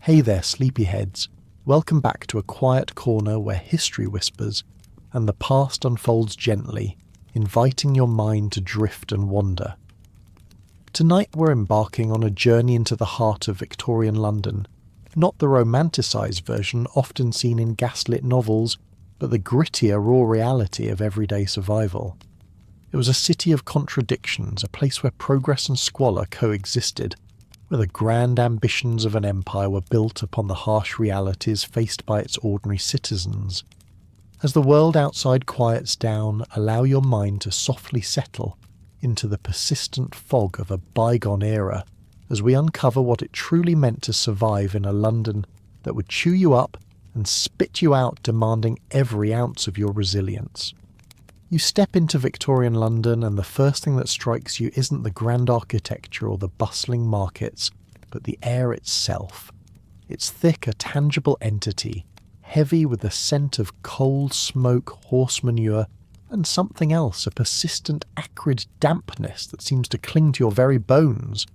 Hey there, sleepyheads. Welcome back to a quiet corner where history whispers and the past unfolds gently, inviting your mind to drift and wander. Tonight we're embarking on a journey into the heart of Victorian London, not the romanticised version often seen in gaslit novels, but the grittier raw reality of everyday survival. It was a city of contradictions, a place where progress and squalor coexisted, where the grand ambitions of an empire were built upon the harsh realities faced by its ordinary citizens. As the world outside quiets down, allow your mind to softly settle into the persistent fog of a bygone era as we uncover what it truly meant to survive in a London that would chew you up and spit you out, demanding every ounce of your resilience. You step into Victorian London and the first thing that strikes you isn't the grand architecture or the bustling markets, but the air itself. It's thick, a tangible entity, heavy with the scent of cold smoke, horse manure, and something else, a persistent acrid dampness that seems to cling to your very bones.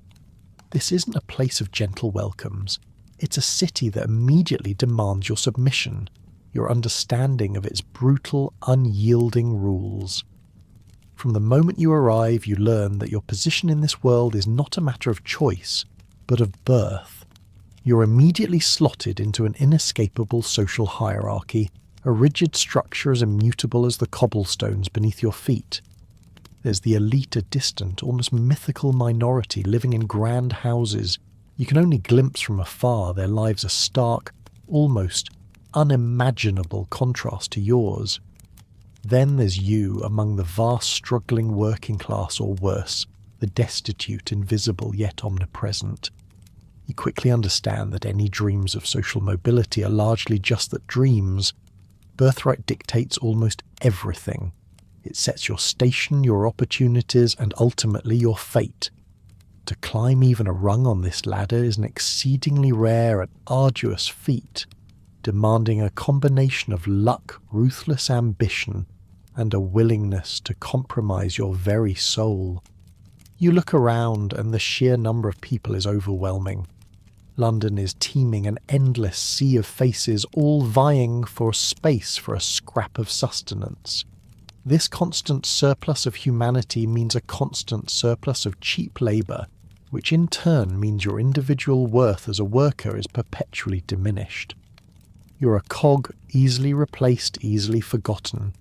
This isn't a place of gentle welcomes. It's a city that immediately demands your submission, your understanding of its brutal, unyielding rules. From the moment you arrive, you learn that your position in this world is not a matter of choice, but of birth. You're immediately slotted into an inescapable social hierarchy, a rigid structure as immutable as the cobblestones beneath your feet. There's the elite, a distant, almost mythical minority living in grand houses. You can only glimpse from afar their lives, a stark, almost unimaginable contrast to yours. Then there's you among the vast struggling working class, or worse, the destitute, invisible yet omnipresent. You quickly understand that any dreams of social mobility are largely just that, dreams. Birthright dictates almost everything. It sets your station, your opportunities, and ultimately your fate. To climb even a rung on this ladder is an exceedingly rare and arduous feat, demanding a combination of luck, ruthless ambition, and a willingness to compromise your very soul. You look around and the sheer number of people is overwhelming. London is teeming, an endless sea of faces, all vying for space for a scrap of sustenance. This constant surplus of humanity means a constant surplus of cheap labour, which in turn means your individual worth as a worker is perpetually diminished. You're a cog, easily replaced, easily forgotten.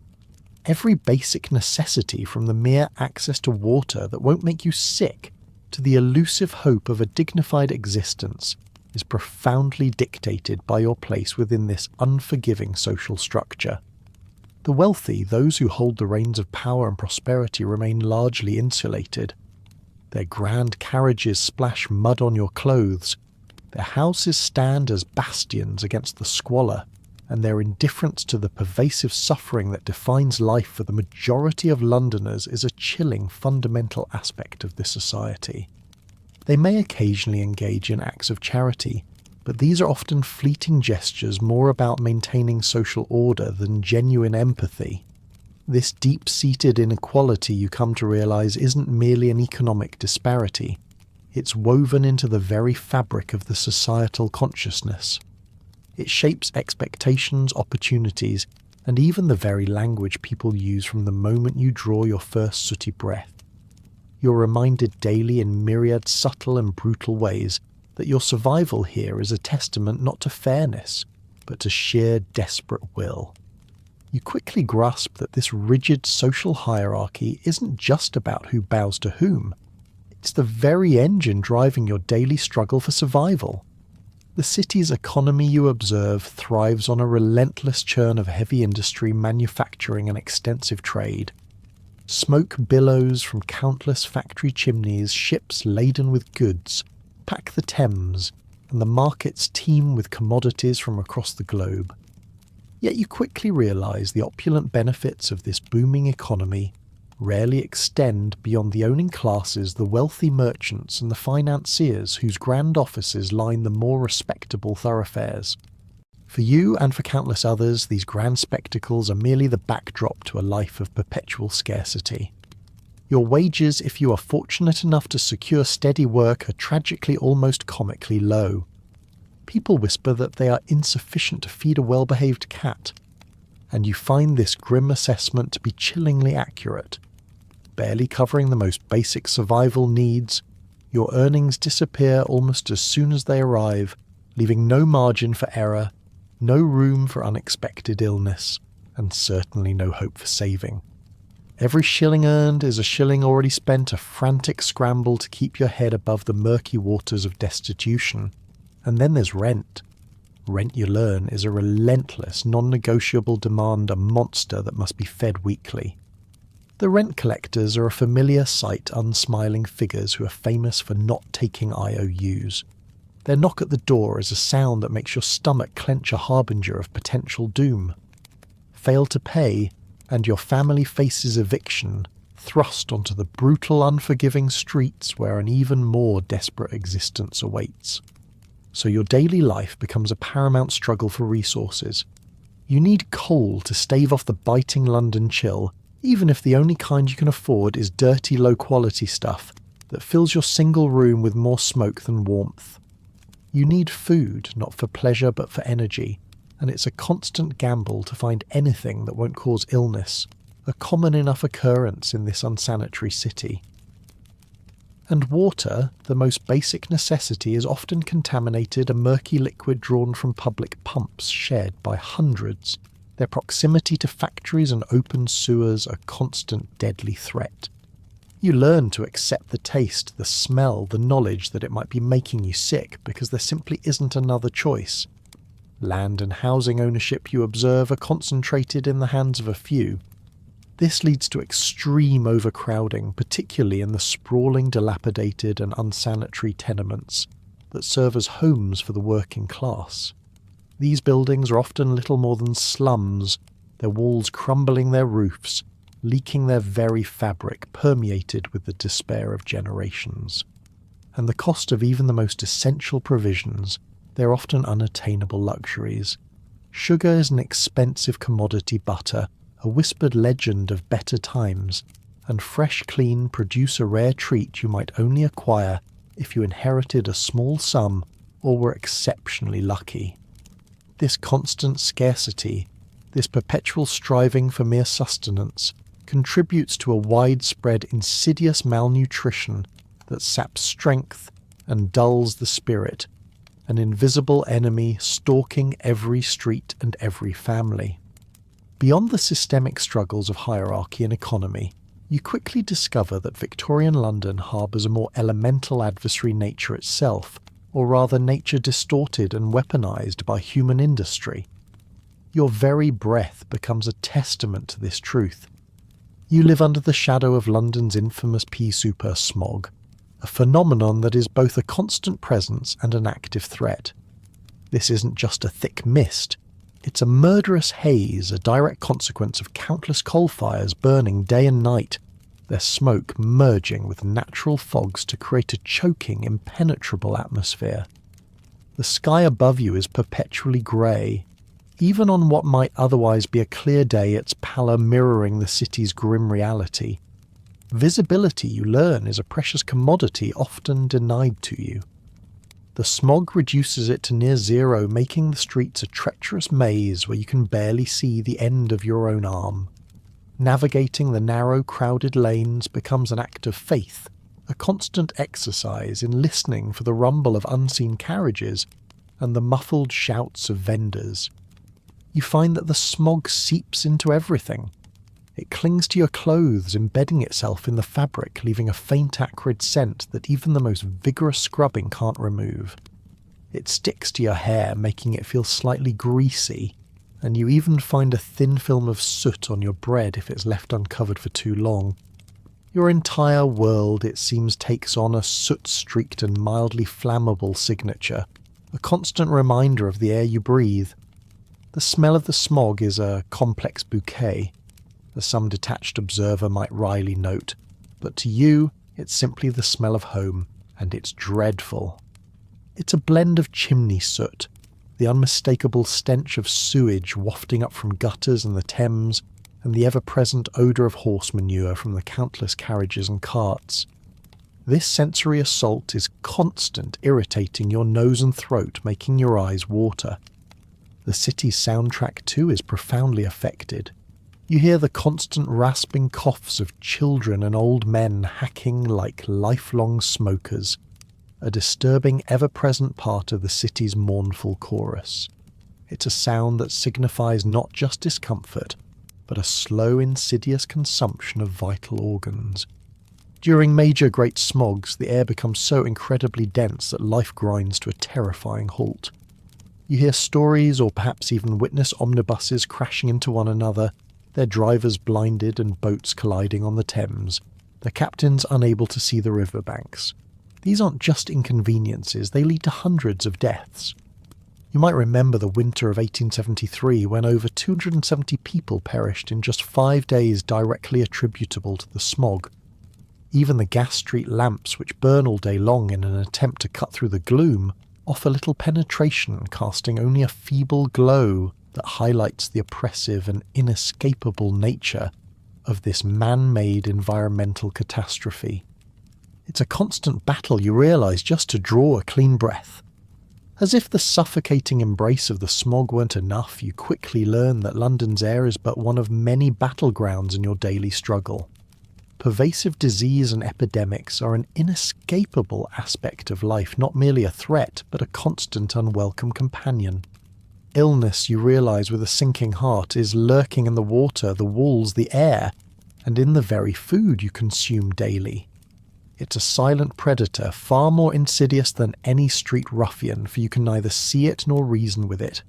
Every basic necessity, from the mere access to water that won't make you sick to the elusive hope of a dignified existence, is profoundly dictated by your place within this unforgiving social structure. The wealthy, those who hold the reins of power and prosperity, remain largely insulated. Their grand carriages splash mud on your clothes. Their houses stand as bastions against the squalor, and their indifference to the pervasive suffering that defines life for the majority of Londoners is a chilling fundamental aspect of this society. They may occasionally engage in acts of charity, but these are often fleeting gestures, more about maintaining social order than genuine empathy. This deep-seated inequality, you come to realise, isn't merely an economic disparity. It's woven into the very fabric of the societal consciousness. It shapes expectations, opportunities, and even the very language people use from the moment you draw your first sooty breath. You're reminded daily in myriad subtle and brutal ways that your survival here is a testament not to fairness, but to sheer desperate will. You quickly grasp that this rigid social hierarchy isn't just about who bows to whom. It's the very engine driving your daily struggle for survival. The city's economy, you observe, thrives on a relentless churn of heavy industry, manufacturing and extensive trade. Smoke billows from countless factory chimneys, ships laden with goods pack the Thames, and the markets teem with commodities from across the globe. Yet you quickly realise the opulent benefits of this booming economy rarely extend beyond the owning classes, the wealthy merchants and the financiers whose grand offices line the more respectable thoroughfares. For you and for countless others, these grand spectacles are merely the backdrop to a life of perpetual scarcity. Your wages, if you are fortunate enough to secure steady work, are tragically, almost comically low. People whisper that they are insufficient to feed a well-behaved cat, and you find this grim assessment to be chillingly accurate. Barely covering the most basic survival needs, your earnings disappear almost as soon as they arrive, leaving no margin for error, no room for unexpected illness, and certainly no hope for saving. Every shilling earned is a shilling already spent, a frantic scramble to keep your head above the murky waters of destitution. And then there's rent. Rent, you learn, is a relentless, non-negotiable demand, a monster that must be fed weekly. The rent collectors are a familiar sight, unsmiling figures who are famous for not taking IOUs. Their knock at the door is a sound that makes your stomach clench, a harbinger of potential doom. Fail to pay, and your family faces eviction, thrust onto the brutal, unforgiving streets where an even more desperate existence awaits. So your daily life becomes a paramount struggle for resources. You need coal to stave off the biting London chill, even if the only kind you can afford is dirty, low-quality stuff that fills your single room with more smoke than warmth. You need food, not for pleasure but for energy, and it's a constant gamble to find anything that won't cause illness, a common enough occurrence in this unsanitary city. And water, the most basic necessity, is often contaminated, a murky liquid drawn from public pumps shared by hundreds, their proximity to factories and open sewers a constant deadly threat. You learn to accept the taste, the smell, the knowledge that it might be making you sick because there simply isn't another choice. Land and housing ownership, you observe, are concentrated in the hands of a few. This leads to extreme overcrowding, particularly in the sprawling, dilapidated and unsanitary tenements that serve as homes for the working class. These buildings are often little more than slums, their walls crumbling their roofs, leaking their very fabric, permeated with the despair of generations. And the cost of even the most essential provisions, they're often unattainable luxuries. Sugar is an expensive commodity, butter, a whispered legend of better times, and fresh, clean produce a rare treat you might only acquire if you inherited a small sum or were exceptionally lucky. This constant scarcity, this perpetual striving for mere sustenance, contributes to a widespread, insidious malnutrition that saps strength and dulls the spirit, an invisible enemy stalking every street and every family. Beyond the systemic struggles of hierarchy and economy, you quickly discover that Victorian London harbours a more elemental adversary, nature itself, or rather nature distorted and weaponised by human industry. Your very breath becomes a testament to this truth. You live under the shadow of London's infamous pea soup smog, a phenomenon that is both a constant presence and an active threat. This isn't just a thick mist, it's a murderous haze, a direct consequence of countless coal fires burning day and night, their smoke merging with natural fogs to create a choking, impenetrable atmosphere. The sky above you is perpetually grey. Even on what might otherwise be a clear day, its pallor mirroring the city's grim reality. Visibility, you learn, is a precious commodity often denied to you. The smog reduces it to near zero, making the streets a treacherous maze where you can barely see the end of your own arm. Navigating the narrow, crowded lanes becomes an act of faith, a constant exercise in listening for the rumble of unseen carriages and the muffled shouts of vendors. You find that the smog seeps into everything. It clings to your clothes, embedding itself in the fabric, leaving a faint acrid scent that even the most vigorous scrubbing can't remove. It sticks to your hair, making it feel slightly greasy, and you even find a thin film of soot on your bread if it's left uncovered for too long. Your entire world, it seems, takes on a soot-streaked and mildly flammable signature, a constant reminder of the air you breathe. The smell of the smog is a complex bouquet, as some detached observer might wryly note, but to you it's simply the smell of home, and it's dreadful. It's a blend of chimney soot, the unmistakable stench of sewage wafting up from gutters and the Thames, and the ever-present odour of horse manure from the countless carriages and carts. This sensory assault is constant, irritating your nose and throat, making your eyes water. The city's soundtrack too is profoundly affected. You hear the constant rasping coughs of children and old men hacking like lifelong smokers, a disturbing ever-present part of the city's mournful chorus. It's a sound that signifies not just discomfort, but a slow, insidious consumption of vital organs. During major great smogs, the air becomes so incredibly dense that life grinds to a terrifying halt. You hear stories or perhaps even witness omnibuses crashing into one another, their drivers blinded and boats colliding on the Thames, their captains unable to see the riverbanks. These aren't just inconveniences, they lead to hundreds of deaths. You might remember the winter of 1873 when over 270 people perished in just 5 days directly attributable to the smog. Even the gas street lamps, which burn all day long in an attempt to cut through the gloom, offer little penetration, casting only a feeble glow that highlights the oppressive and inescapable nature of this man-made environmental catastrophe. It's a constant battle, you realise, just to draw a clean breath. As if the suffocating embrace of the smog weren't enough, you quickly learn that London's air is but one of many battlegrounds in your daily struggle. Pervasive disease and epidemics are an inescapable aspect of life, not merely a threat, but a constant unwelcome companion. Illness, you realise with a sinking heart, is lurking in the water, the walls, the air, and in the very food you consume daily. It's a silent predator, far more insidious than any street ruffian, for you can neither see it nor reason with it.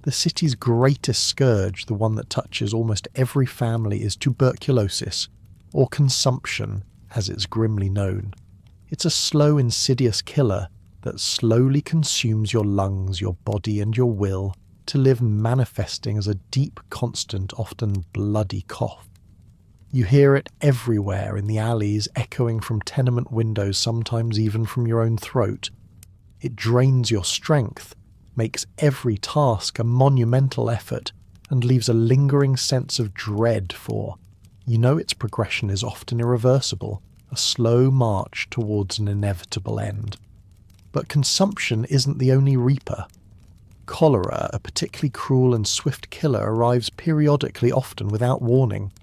The city's greatest scourge, the one that touches almost every family, is tuberculosis, or consumption, as it's grimly known. It's a slow, insidious killer that slowly consumes your lungs, your body and your will, to live manifesting as a deep, constant, often bloody cough. You hear it everywhere in the alleys, echoing from tenement windows, sometimes even from your own throat. It drains your strength, makes every task a monumental effort, and leaves a lingering sense of dread for, you know, its progression is often irreversible, a slow march towards an inevitable end. But consumption isn't the only reaper. Cholera, a particularly cruel and swift killer, arrives periodically, often without warning.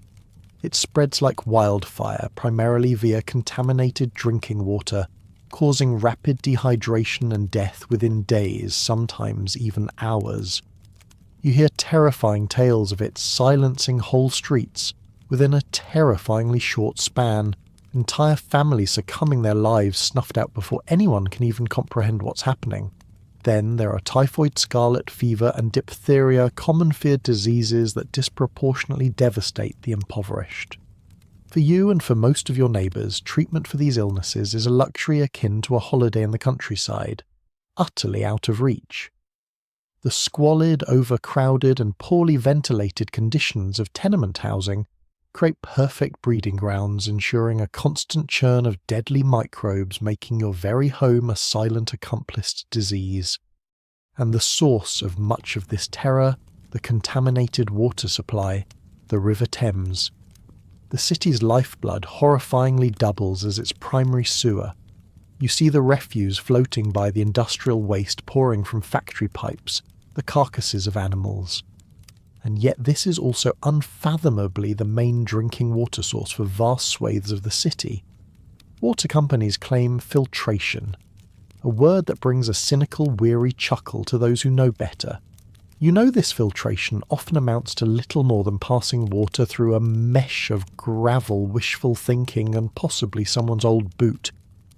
It spreads like wildfire, primarily via contaminated drinking water, causing rapid dehydration and death within days, sometimes even hours. You hear terrifying tales of it silencing whole streets within a terrifyingly short span, entire families succumbing, their lives snuffed out before anyone can even comprehend what's happening. Then there are typhoid, scarlet fever and diphtheria, common feared diseases that disproportionately devastate the impoverished. For you and for most of your neighbours, treatment for these illnesses is a luxury akin to a holiday in the countryside, utterly out of reach. The squalid, overcrowded and poorly ventilated conditions of tenement housing create perfect breeding grounds, ensuring a constant churn of deadly microbes, making your very home a silent accomplice to disease. And the source of much of this terror, the contaminated water supply, the River Thames. The city's lifeblood horrifyingly doubles as its primary sewer. You see the refuse floating by, the industrial waste pouring from factory pipes, the carcasses of animals. And yet this is also unfathomably the main drinking water source for vast swathes of the city. Water companies claim filtration, a word that brings a cynical, weary chuckle to those who know better. You know this filtration often amounts to little more than passing water through a mesh of gravel, wishful thinking and possibly someone's old boot,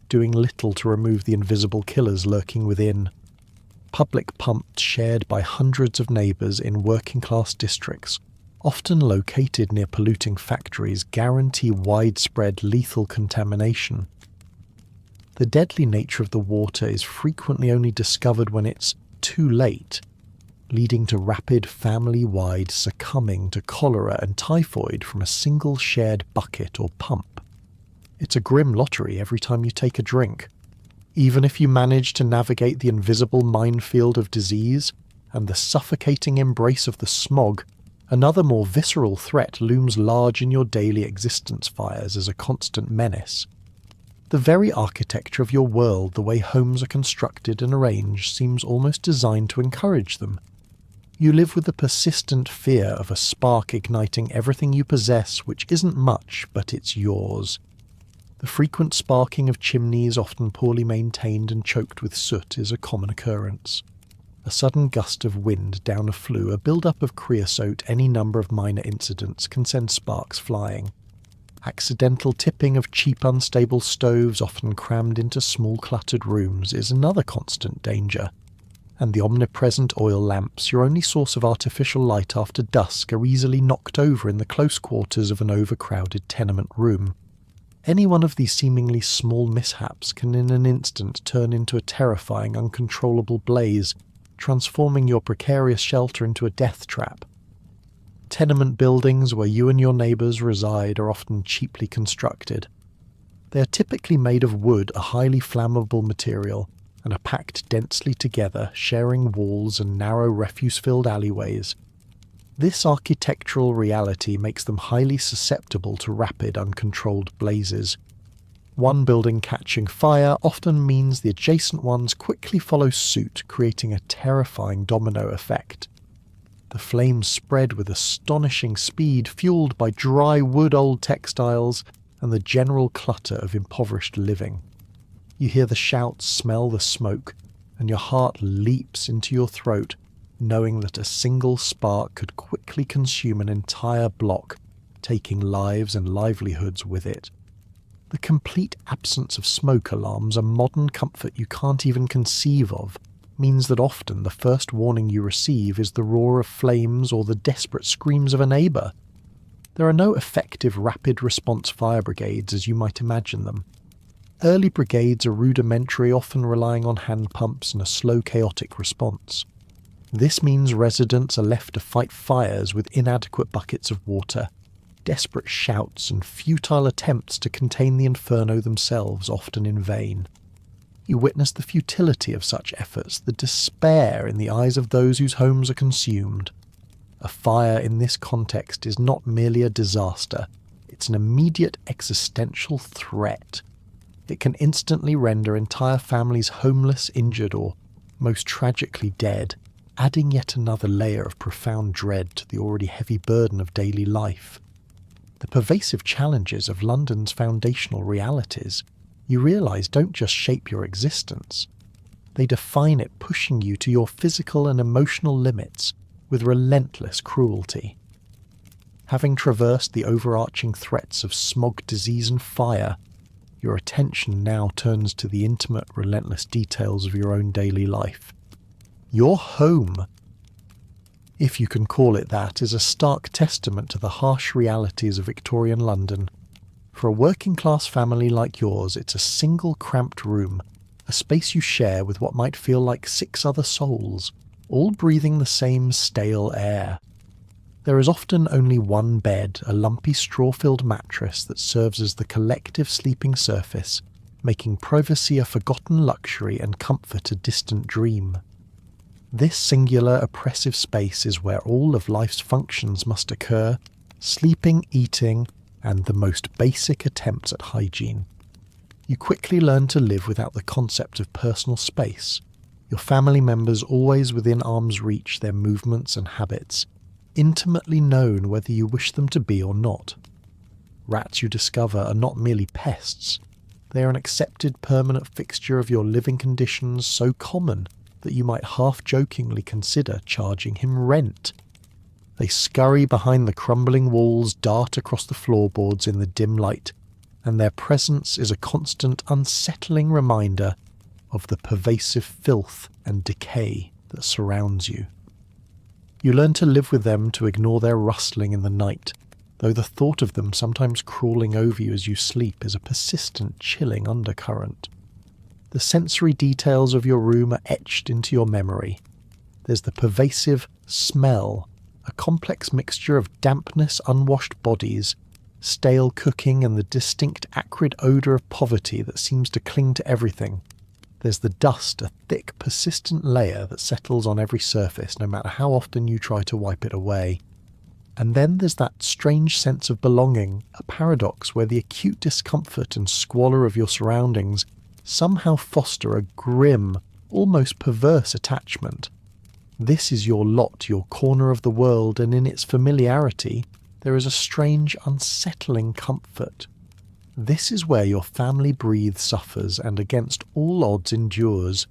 doing little to remove the invisible killers lurking within. Public pumps shared by hundreds of neighbours in working-class districts, often located near polluting factories, guarantee widespread lethal contamination. The deadly nature of the water is frequently only discovered when it's too late, leading to rapid family-wide succumbing to cholera and typhoid from a single shared bucket or pump. It's a grim lottery every time you take a drink. Even if you manage to navigate the invisible minefield of disease and the suffocating embrace of the smog, another more visceral threat looms large in your daily existence. Fires as a constant menace. The very architecture of your world, the way homes are constructed and arranged, seems almost designed to encourage them. You live with the persistent fear of a spark igniting everything you possess, which isn't much, but it's yours. The frequent sparking of chimneys, often poorly maintained and choked with soot, is a common occurrence. A sudden gust of wind down a flue, a build-up of creosote, any number of minor incidents can send sparks flying. Accidental tipping of cheap unstable stoves, often crammed into small cluttered rooms, is another constant danger. And the omnipresent oil lamps, your only source of artificial light after dusk, are easily knocked over in the close quarters of an overcrowded tenement room. Any one of these seemingly small mishaps can in an instant turn into a terrifying, uncontrollable blaze, transforming your precarious shelter into a death trap. Tenement buildings where you and your neighbours reside are often cheaply constructed. They are typically made of wood, a highly flammable material, and are packed densely together, sharing walls and narrow refuse-filled alleyways. This architectural reality makes them highly susceptible to rapid, uncontrolled blazes. One building catching fire often means the adjacent ones quickly follow suit, creating a terrifying domino effect. The flames spread with astonishing speed, fueled by dry wood old textiles and the general clutter of impoverished living. You hear the shouts, smell the smoke, and your heart leaps into your throat, knowing that a single spark could quickly consume an entire block, taking lives and livelihoods with it. The complete absence of smoke alarms, a modern comfort you can't even conceive of, means that often the first warning you receive is the roar of flames or the desperate screams of a neighbour. There are no effective rapid response fire brigades as you might imagine them. Early brigades are rudimentary, often relying on hand pumps and a slow, chaotic response. This means residents are left to fight fires with inadequate buckets of water, desperate shouts and futile attempts to contain the inferno themselves, often in vain. You witness the futility of such efforts, the despair in the eyes of those whose homes are consumed. A fire in this context is not merely a disaster, it's an immediate existential threat. It can instantly render entire families homeless, injured, or, most tragically, dead, adding yet another layer of profound dread to the already heavy burden of daily life. The pervasive challenges of London's foundational realities, you realise, don't just shape your existence. They define it, pushing you to your physical and emotional limits with relentless cruelty. Having traversed the overarching threats of smog, disease and fire, your attention now turns to the intimate, relentless details of your own daily life. Your home, if you can call it that, is a stark testament to the harsh realities of Victorian London. For a working-class family like yours, it's a single cramped room, a space you share with what might feel like 6 other souls, all breathing the same stale air. There is often only one bed, a lumpy straw-filled mattress that serves as the collective sleeping surface, making privacy a forgotten luxury and comfort a distant dream. This singular, oppressive space is where all of life's functions must occur, sleeping, eating, and the most basic attempts at hygiene. You quickly learn to live without the concept of personal space, your family members always within arm's reach, their movements and habits, intimately known whether you wish them to be or not. Rats, you discover, are not merely pests. They are an accepted permanent fixture of your living conditions, so common that you might half-jokingly consider charging him rent. They scurry behind the crumbling walls, dart across the floorboards in the dim light, and their presence is a constant, unsettling reminder of the pervasive filth and decay that surrounds you. You learn to live with them, to ignore their rustling in the night, though the thought of them sometimes crawling over you as you sleep is a persistent, chilling undercurrent. The sensory details of your room are etched into your memory. There's the pervasive smell, a complex mixture of dampness, unwashed bodies, stale cooking, and the distinct acrid odour of poverty that seems to cling to everything. There's the dust, a thick, persistent layer that settles on every surface, no matter how often you try to wipe it away. And then there's that strange sense of belonging, a paradox where the acute discomfort and squalor of your surroundings somehow foster a grim, almost perverse attachment. This is your lot, your corner of the world, and in its familiarity there is a strange, unsettling comfort. This is where your family breathes, suffers, and against all odds endures.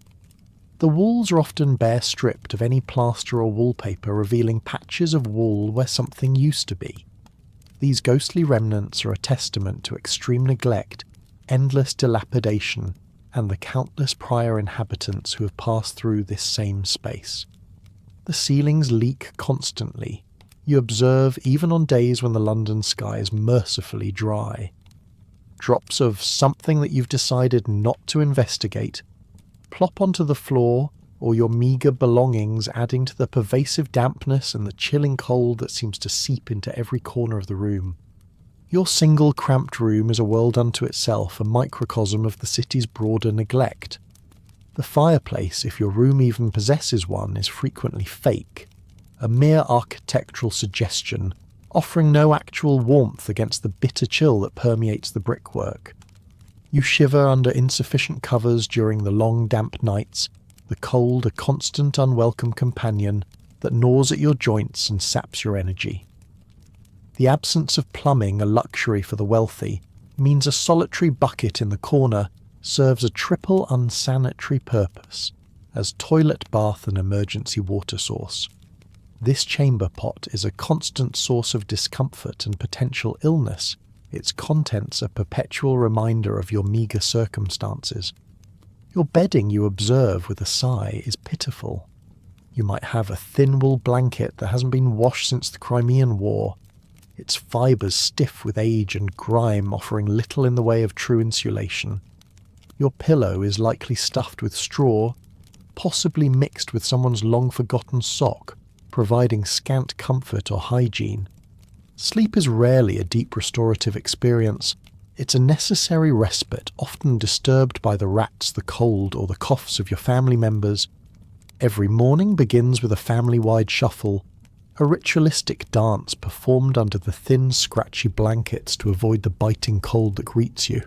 The walls are often bare stripped of any plaster or wallpaper, revealing patches of wall where something used to be. These ghostly remnants are a testament to extreme neglect, endless dilapidation, and the countless prior inhabitants who have passed through this same space. The ceilings leak constantly. You observe even on days when the London sky is mercifully dry. Drops of something that you've decided not to investigate plop onto the floor, or your meagre belongings, adding to the pervasive dampness and the chilling cold that seems to seep into every corner of the room. Your single cramped room is a world unto itself, a microcosm of the city's broader neglect. The fireplace, if your room even possesses one, is frequently fake, a mere architectural suggestion, offering no actual warmth against the bitter chill that permeates the brickwork. You shiver under insufficient covers during the long damp nights, the cold a constant unwelcome companion that gnaws at your joints and saps your energy. The absence of plumbing, a luxury for the wealthy, means a solitary bucket in the corner serves a triple unsanitary purpose, as toilet, bath and emergency water source. This chamber pot is a constant source of discomfort and potential illness, its contents a perpetual reminder of your meagre circumstances. Your bedding, you observe with a sigh, is pitiful. You might have a thin wool blanket that hasn't been washed since the Crimean War, its fibres stiff with age and grime, offering little in the way of true insulation. Your pillow is likely stuffed with straw, possibly mixed with someone's long-forgotten sock, providing scant comfort or hygiene. Sleep is rarely a deep restorative experience. It's a necessary respite, often disturbed by the rats, the cold, or the coughs of your family members. Every morning begins with a family-wide shuffle, a ritualistic dance performed under the thin, scratchy blankets to avoid the biting cold that greets you.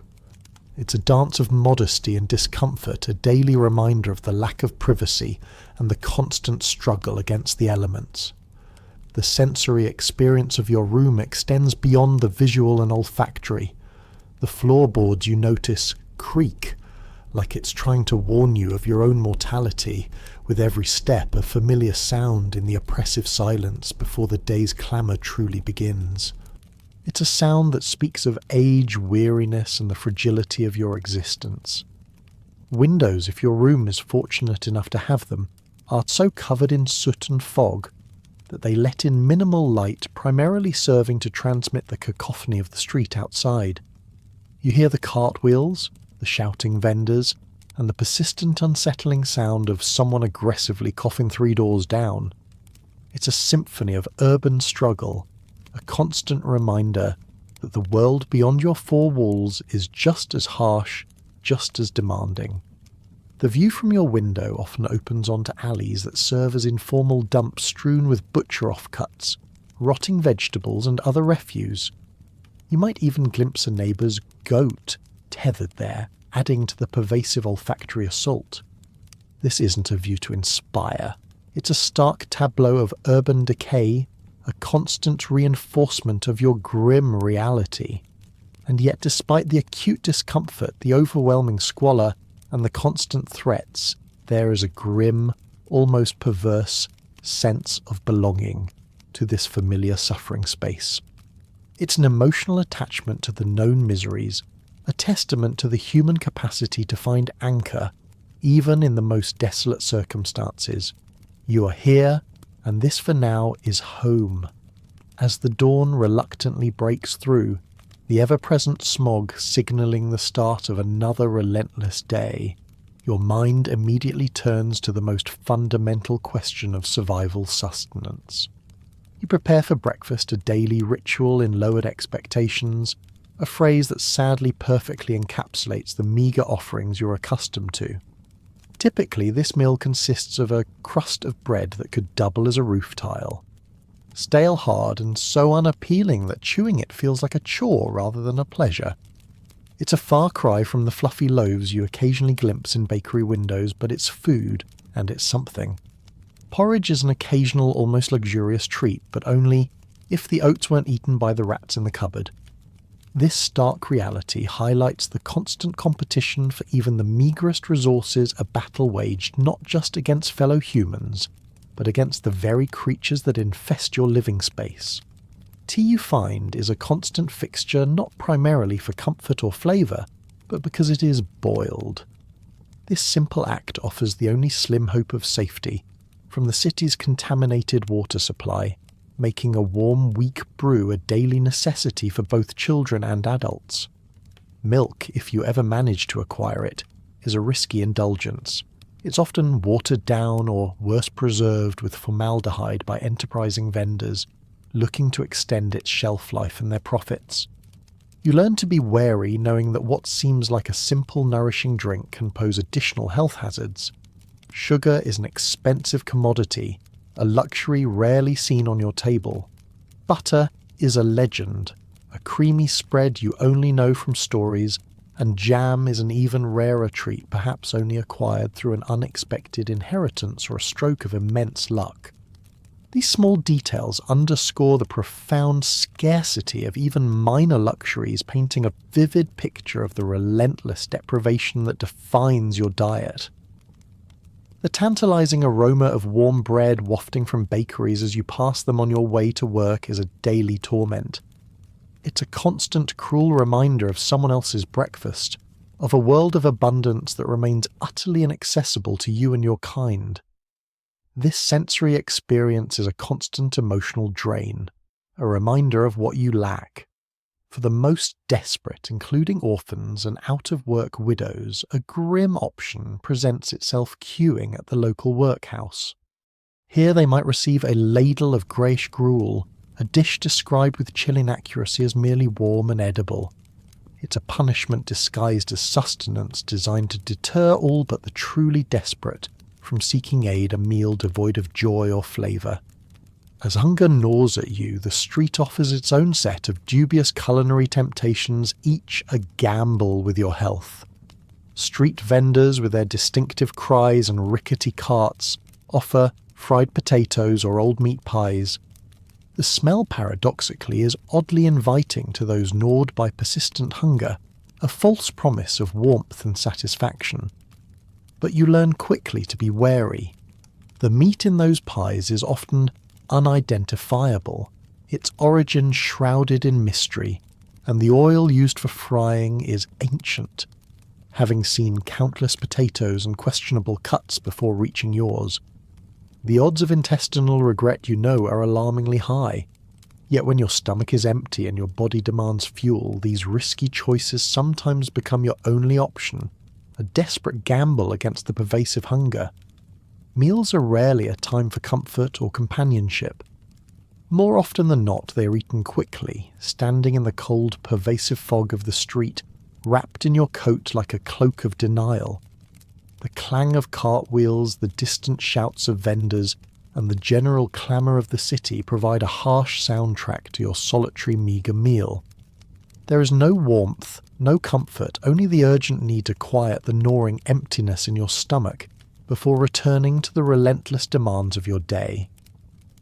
It's a dance of modesty and discomfort, a daily reminder of the lack of privacy and the constant struggle against the elements. The sensory experience of your room extends beyond the visual and olfactory. The floorboards, you notice, creak, like it's trying to warn you of your own mortality, with every step a familiar sound in the oppressive silence before the day's clamour truly begins. It's a sound that speaks of age, weariness, and the fragility of your existence. Windows, if your room is fortunate enough to have them, are so covered in soot and fog that they let in minimal light, primarily serving to transmit the cacophony of the street outside. You hear the cartwheels, the shouting vendors, and the persistent unsettling sound of someone aggressively coughing 3 doors down. It's a symphony of urban struggle, a constant reminder that the world beyond your 4 walls is just as harsh, just as demanding. The view from your window often opens onto alleys that serve as informal dumps strewn with butcher offcuts, rotting vegetables and other refuse. You might even glimpse a neighbour's goat tethered there, adding to the pervasive olfactory assault. This isn't a view to inspire. It's a stark tableau of urban decay, a constant reinforcement of your grim reality. And yet, despite the acute discomfort, the overwhelming squalor, and the constant threats, there is a grim, almost perverse sense of belonging to this familiar suffering space. It's an emotional attachment to the known miseries, a testament to the human capacity to find anchor, even in the most desolate circumstances. You are here, and this for now is home. As the dawn reluctantly breaks through, the ever-present smog signalling the start of another relentless day, your mind immediately turns to the most fundamental question of survival sustenance. You prepare for breakfast, a daily ritual in lowered expectations, a phrase that sadly perfectly encapsulates the meagre offerings you're accustomed to. Typically, this meal consists of a crust of bread that could double as a roof tile. stale hard and so unappealing that chewing it feels like a chore rather than a pleasure. It's a far cry from the fluffy loaves you occasionally glimpse in bakery windows, but it's food, and it's something. Porridge is an occasional, almost luxurious treat, but only if the oats weren't eaten by the rats in the cupboard. This stark reality highlights the constant competition for even the meagrest resources, a battle waged not just against fellow humans, but against the very creatures that infest your living space. Tea, you find, is a constant fixture not primarily for comfort or flavour, but because it is boiled. This simple act offers the only slim hope of safety from the city's contaminated water supply, making a warm, weak brew a daily necessity for both children and adults. Milk, if you ever manage to acquire it, is a risky indulgence. It's often watered down or worse preserved with formaldehyde by enterprising vendors looking to extend its shelf life and their profits. You learn to be wary, knowing that what seems like a simple, nourishing drink can pose additional health hazards. Sugar is an expensive commodity, a luxury rarely seen on your table. Butter is a legend, a creamy spread you only know from stories, and jam is an even rarer treat, perhaps only acquired through an unexpected inheritance or a stroke of immense luck. These small details underscore the profound scarcity of even minor luxuries, painting a vivid picture of the relentless deprivation that defines your diet. The tantalizing aroma of warm bread wafting from bakeries as you pass them on your way to work is a daily torment. It's a constant, cruel reminder of someone else's breakfast, of a world of abundance that remains utterly inaccessible to you and your kind. This sensory experience is a constant emotional drain, a reminder of what you lack. For the most desperate, including orphans and out-of-work widows, a grim option presents itself queuing at the local workhouse. Here they might receive a ladle of greyish gruel, a dish described with chilling accuracy as merely warm and edible. It's a punishment disguised as sustenance designed to deter all but the truly desperate from seeking aid, a meal devoid of joy or flavour. As hunger gnaws at you, the street offers its own set of dubious culinary temptations, each a gamble with your health. Street vendors, with their distinctive cries and rickety carts, offer fried potatoes or old meat pies. The smell, paradoxically, is oddly inviting to those gnawed by persistent hunger, a false promise of warmth and satisfaction. But you learn quickly to be wary. The meat in those pies is often unidentifiable, its origin shrouded in mystery, and the oil used for frying is ancient, having seen countless potatoes and questionable cuts before reaching yours. The odds of intestinal regret, you know, are alarmingly high. Yet when your stomach is empty and your body demands fuel, these risky choices sometimes become your only option, a desperate gamble against the pervasive hunger. Meals are rarely a time for comfort or companionship. More often than not, they are eaten quickly, standing in the cold, pervasive fog of the street, wrapped in your coat like a cloak of denial. The clang of cartwheels, the distant shouts of vendors, and the general clamour of the city provide a harsh soundtrack to your solitary, meagre meal. There is no warmth, no comfort, only the urgent need to quiet the gnawing emptiness in your stomach before returning to the relentless demands of your day.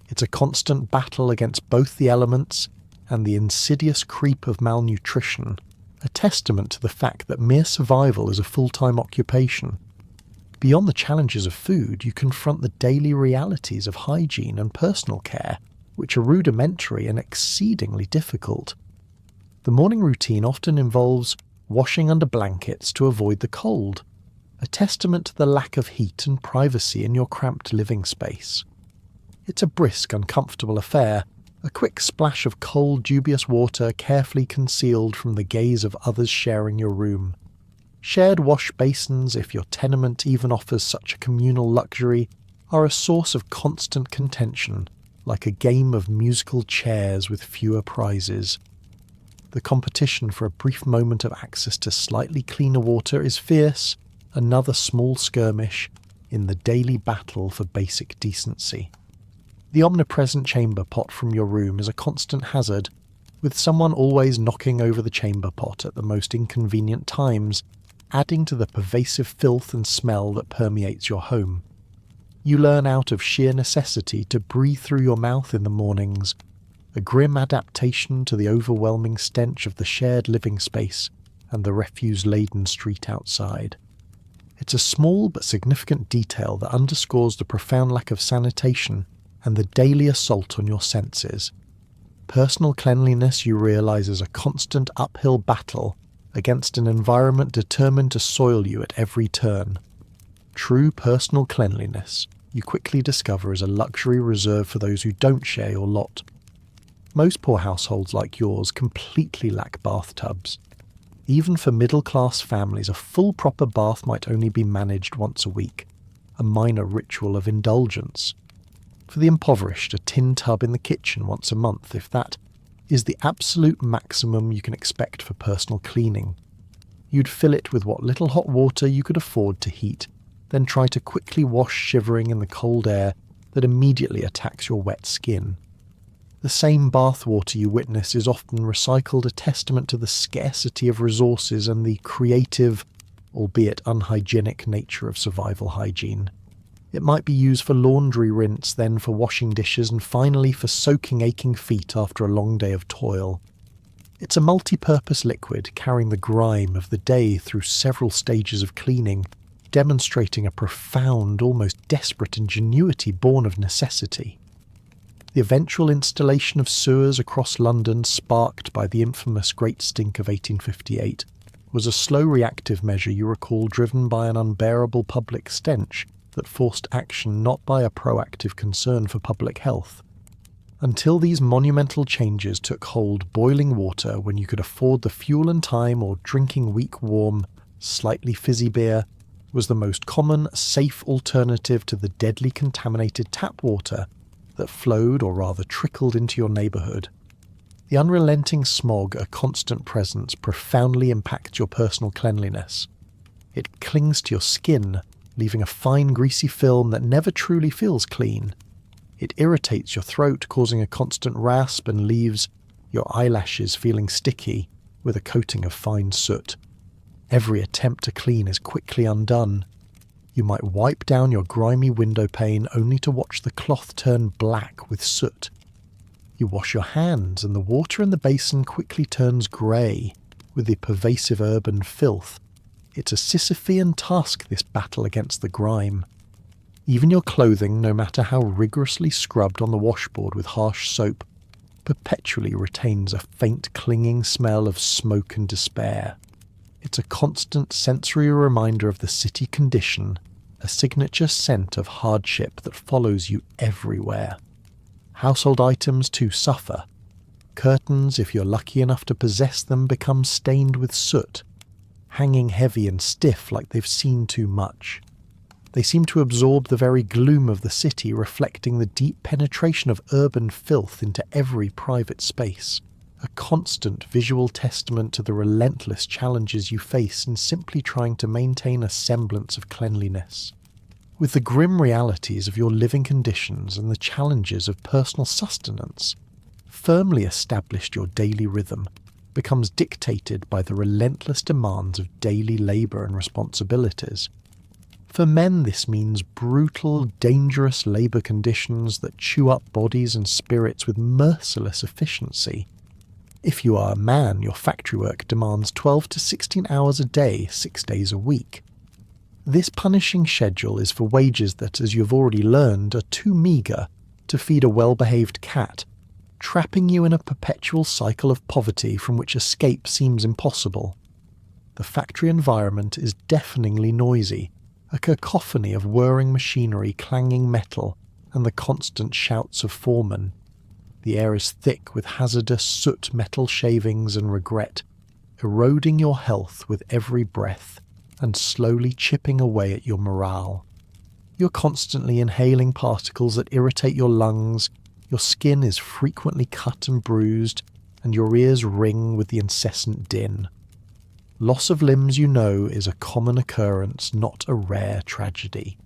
It's a constant battle against both the elements and the insidious creep of malnutrition, a testament to the fact that mere survival is a full-time occupation. Beyond the challenges of food, you confront the daily realities of hygiene and personal care, which are rudimentary and exceedingly difficult. The morning routine often involves washing under blankets to avoid the cold, a testament to the lack of heat and privacy in your cramped living space. It's a brisk, uncomfortable affair, a quick splash of cold, dubious water carefully concealed from the gaze of others sharing your room. Shared wash basins, if your tenement even offers such a communal luxury, are a source of constant contention, like a game of musical chairs with fewer prizes. The competition for a brief moment of access to slightly cleaner water is fierce, another small skirmish in the daily battle for basic decency. The omnipresent chamber pot from your room is a constant hazard, with someone always knocking over the chamber pot at the most inconvenient times, adding to the pervasive filth and smell that permeates your home. You learn out of sheer necessity to breathe through your mouth in the mornings, a grim adaptation to the overwhelming stench of the shared living space and the refuse-laden street outside. It's a small but significant detail that underscores the profound lack of sanitation and the daily assault on your senses. Personal cleanliness, you realise, is a constant uphill battle against an environment determined to soil you at every turn. True personal cleanliness, you quickly discover, is a luxury reserved for those who don't share your lot. Most poor households like yours completely lack bathtubs. Even for middle-class families, a full proper bath might only be managed once a week, a minor ritual of indulgence. For the impoverished, a tin tub in the kitchen once a month, if that, is the absolute maximum you can expect for personal cleaning. You'd fill it with what little hot water you could afford to heat, then try to quickly wash shivering in the cold air that immediately attacks your wet skin. The same bath water you witness is often recycled, a testament to the scarcity of resources and the creative, albeit unhygienic, nature of survival hygiene. It might be used for laundry rinse, then for washing dishes, and finally for soaking aching feet after a long day of toil. It's a multi-purpose liquid carrying the grime of the day through several stages of cleaning, demonstrating a profound, almost desperate ingenuity born of necessity. The eventual installation of sewers across London, sparked by the infamous Great Stink of 1858, was a slow reactive measure, you recall, driven by an unbearable public stench that forced action not by a proactive concern for public health. Until these monumental changes took hold, boiling water, when you could afford the fuel and time, or drinking weak warm, slightly fizzy beer, was the most common, safe alternative to the deadly contaminated tap water that flowed, or rather trickled, into your neighbourhood. The unrelenting smog, a constant presence, profoundly impacts your personal cleanliness. It clings to your skin, leaving a fine greasy film that never truly feels clean. It irritates your throat, causing a constant rasp, and leaves your eyelashes feeling sticky with a coating of fine soot. Every attempt to clean is quickly undone. You might wipe down your grimy window pane only to watch the cloth turn black with soot. You wash your hands and the water in the basin quickly turns grey with the pervasive urban filth. It's a Sisyphean task, this battle against the grime. Even your clothing, no matter how rigorously scrubbed on the washboard with harsh soap, perpetually retains a faint clinging smell of smoke and despair. It's a constant sensory reminder of the city condition, a signature scent of hardship that follows you everywhere. Household items too suffer. Curtains, if you're lucky enough to possess them, become stained with soot, hanging heavy and stiff like they've seen too much. They seem to absorb the very gloom of the city, reflecting the deep penetration of urban filth into every private space. A constant visual testament to the relentless challenges you face in simply trying to maintain a semblance of cleanliness. With the grim realities of your living conditions and the challenges of personal sustenance firmly established, your daily rhythm becomes dictated by the relentless demands of daily labour and responsibilities. For men, this means brutal, dangerous labour conditions that chew up bodies and spirits with merciless efficiency. If you are a man, your factory work demands 12 to 16 hours a day, 6 days a week. This punishing schedule is for wages that, as you've already learned, are too meagre to feed a well-behaved cat, trapping you in a perpetual cycle of poverty from which escape seems impossible. The factory environment is deafeningly noisy, a cacophony of whirring machinery, clanging metal, and the constant shouts of foremen. The air is thick with hazardous soot, metal shavings, and regret, eroding your health with every breath and slowly chipping away at your morale. You're constantly inhaling particles that irritate your lungs, your skin is frequently cut and bruised, and your ears ring with the incessant din. Loss of limbs, you know, is a common occurrence, not a rare tragedy.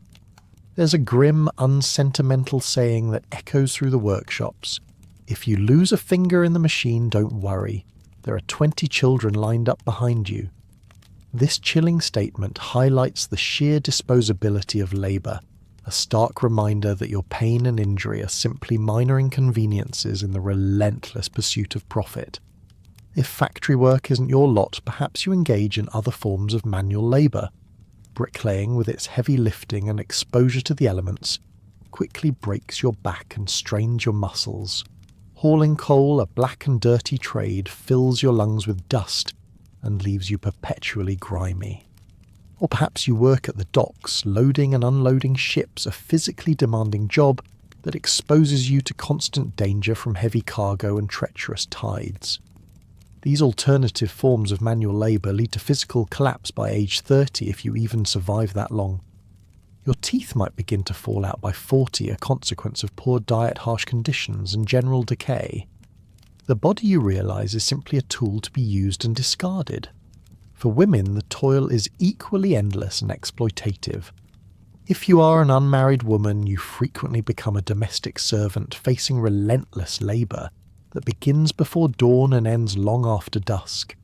There's a grim, unsentimental saying that echoes through the workshops. If you lose a finger in the machine, don't worry. There are 20 children lined up behind you. This chilling statement highlights the sheer disposability of labour, a stark reminder that your pain and injury are simply minor inconveniences in the relentless pursuit of profit. If factory work isn't your lot, perhaps you engage in other forms of manual labour. Bricklaying, with its heavy lifting and exposure to the elements, quickly breaks your back and strains your muscles. Hauling coal, a black and dirty trade, fills your lungs with dust and leaves you perpetually grimy. Or perhaps you work at the docks, loading and unloading ships, a physically demanding job that exposes you to constant danger from heavy cargo and treacherous tides. These alternative forms of manual labour lead to physical collapse by age 30 if you even survive that long. Your teeth might begin to fall out by 40, a consequence of poor diet, harsh conditions, and general decay. The body, you realise, is simply a tool to be used and discarded. For women, the toil is equally endless and exploitative. If you are an unmarried woman, you frequently become a domestic servant facing relentless labour that begins before dawn and ends long after dusk.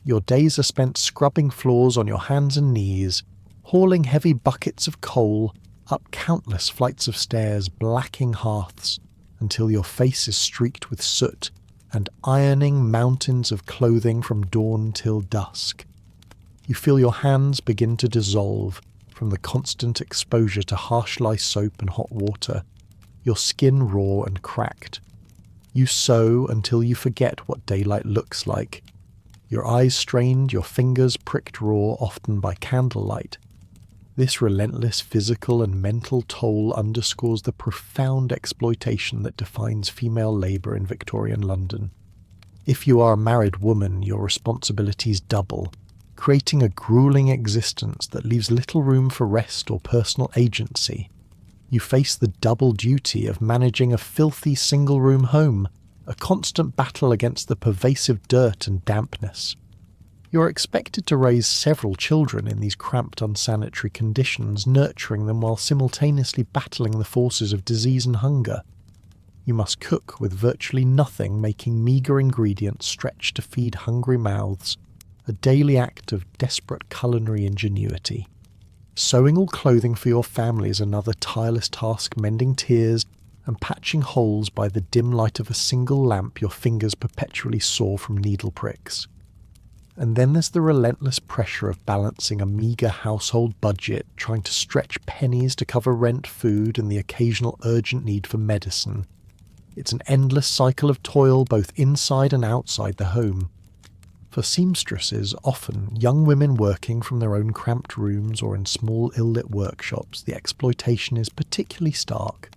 Your days are spent scrubbing floors on your hands and knees, hauling heavy buckets of coal up countless flights of stairs, blacking hearths, until your face is streaked with soot, and ironing mountains of clothing from dawn till dusk. You feel your hands begin to dissolve from the constant exposure to harsh lye soap and hot water, your skin raw and cracked. You sew until you forget what daylight looks like, your eyes strained, your fingers pricked raw, often by candlelight. This relentless physical and mental toll underscores the profound exploitation that defines female labour in Victorian London. If you are a married woman, your responsibilities double, creating a gruelling existence that leaves little room for rest or personal agency. You face the double duty of managing a filthy single-room home, a constant battle against the pervasive dirt and dampness. You are expected to raise several children in these cramped, unsanitary conditions, nurturing them while simultaneously battling the forces of disease and hunger. You must cook with virtually nothing, making meagre ingredients stretched to feed hungry mouths, a daily act of desperate culinary ingenuity. Sewing all clothing for your family is another tireless task, mending tears and patching holes by the dim light of a single lamp your fingers perpetually sore from needle pricks. And then there's the relentless pressure of balancing a meagre household budget, trying to stretch pennies to cover rent, food, and the occasional urgent need for medicine. It's an endless cycle of toil both inside and outside the home. For seamstresses, often young women working from their own cramped rooms or in small ill-lit workshops, the exploitation is particularly stark.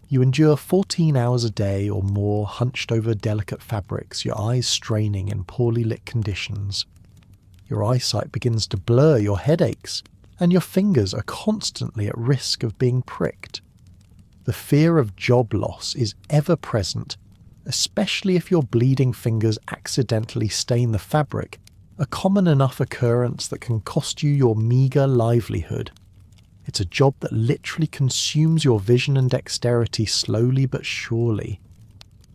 You endure 14 hours a day or more hunched over delicate fabrics, your eyes straining in poorly lit conditions. Your eyesight begins to blur, your head aches, and your fingers are constantly at risk of being pricked. The fear of job loss is ever present, especially if your bleeding fingers accidentally stain the fabric, a common enough occurrence that can cost you your meagre livelihood. It's a job that literally consumes your vision and dexterity slowly but surely.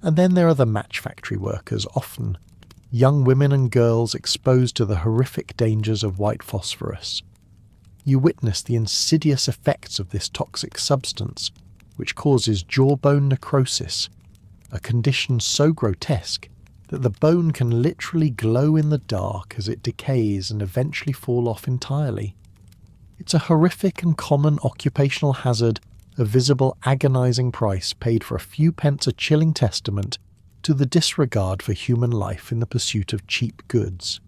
And then there are the match factory workers, often young women and girls exposed to the horrific dangers of white phosphorus. You witness the insidious effects of this toxic substance, which causes jawbone necrosis, a condition so grotesque that the bone can literally glow in the dark as it decays and eventually fall off entirely. It's a horrific and common occupational hazard, a visible agonizing price paid for a few pence, a chilling testament to the disregard for human life in the pursuit of cheap goods.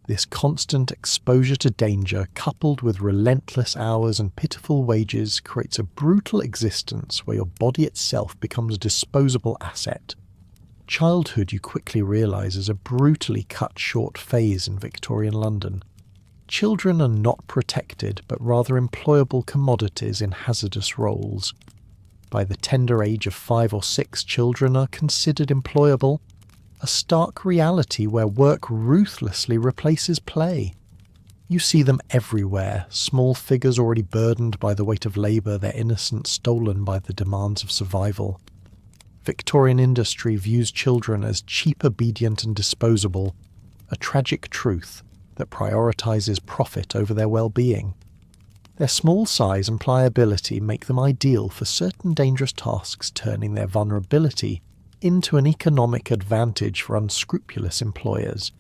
This constant exposure to danger, coupled with relentless hours and pitiful wages, creates a brutal existence where your body itself becomes a disposable asset. Childhood, you quickly realise, is a brutally cut short phase in Victorian London. Children are not protected, but rather employable commodities in hazardous roles. By the tender age of 5 or 6, children are considered employable, a stark reality where work ruthlessly replaces play. You see them everywhere, small figures already burdened by the weight of labour, their innocence stolen by the demands of survival. Victorian industry views children as cheap, obedient and disposable, a tragic truth that prioritises profit over their well-being. Their small size and pliability make them ideal for certain dangerous tasks, turning their vulnerability into an economic advantage for unscrupulous employers.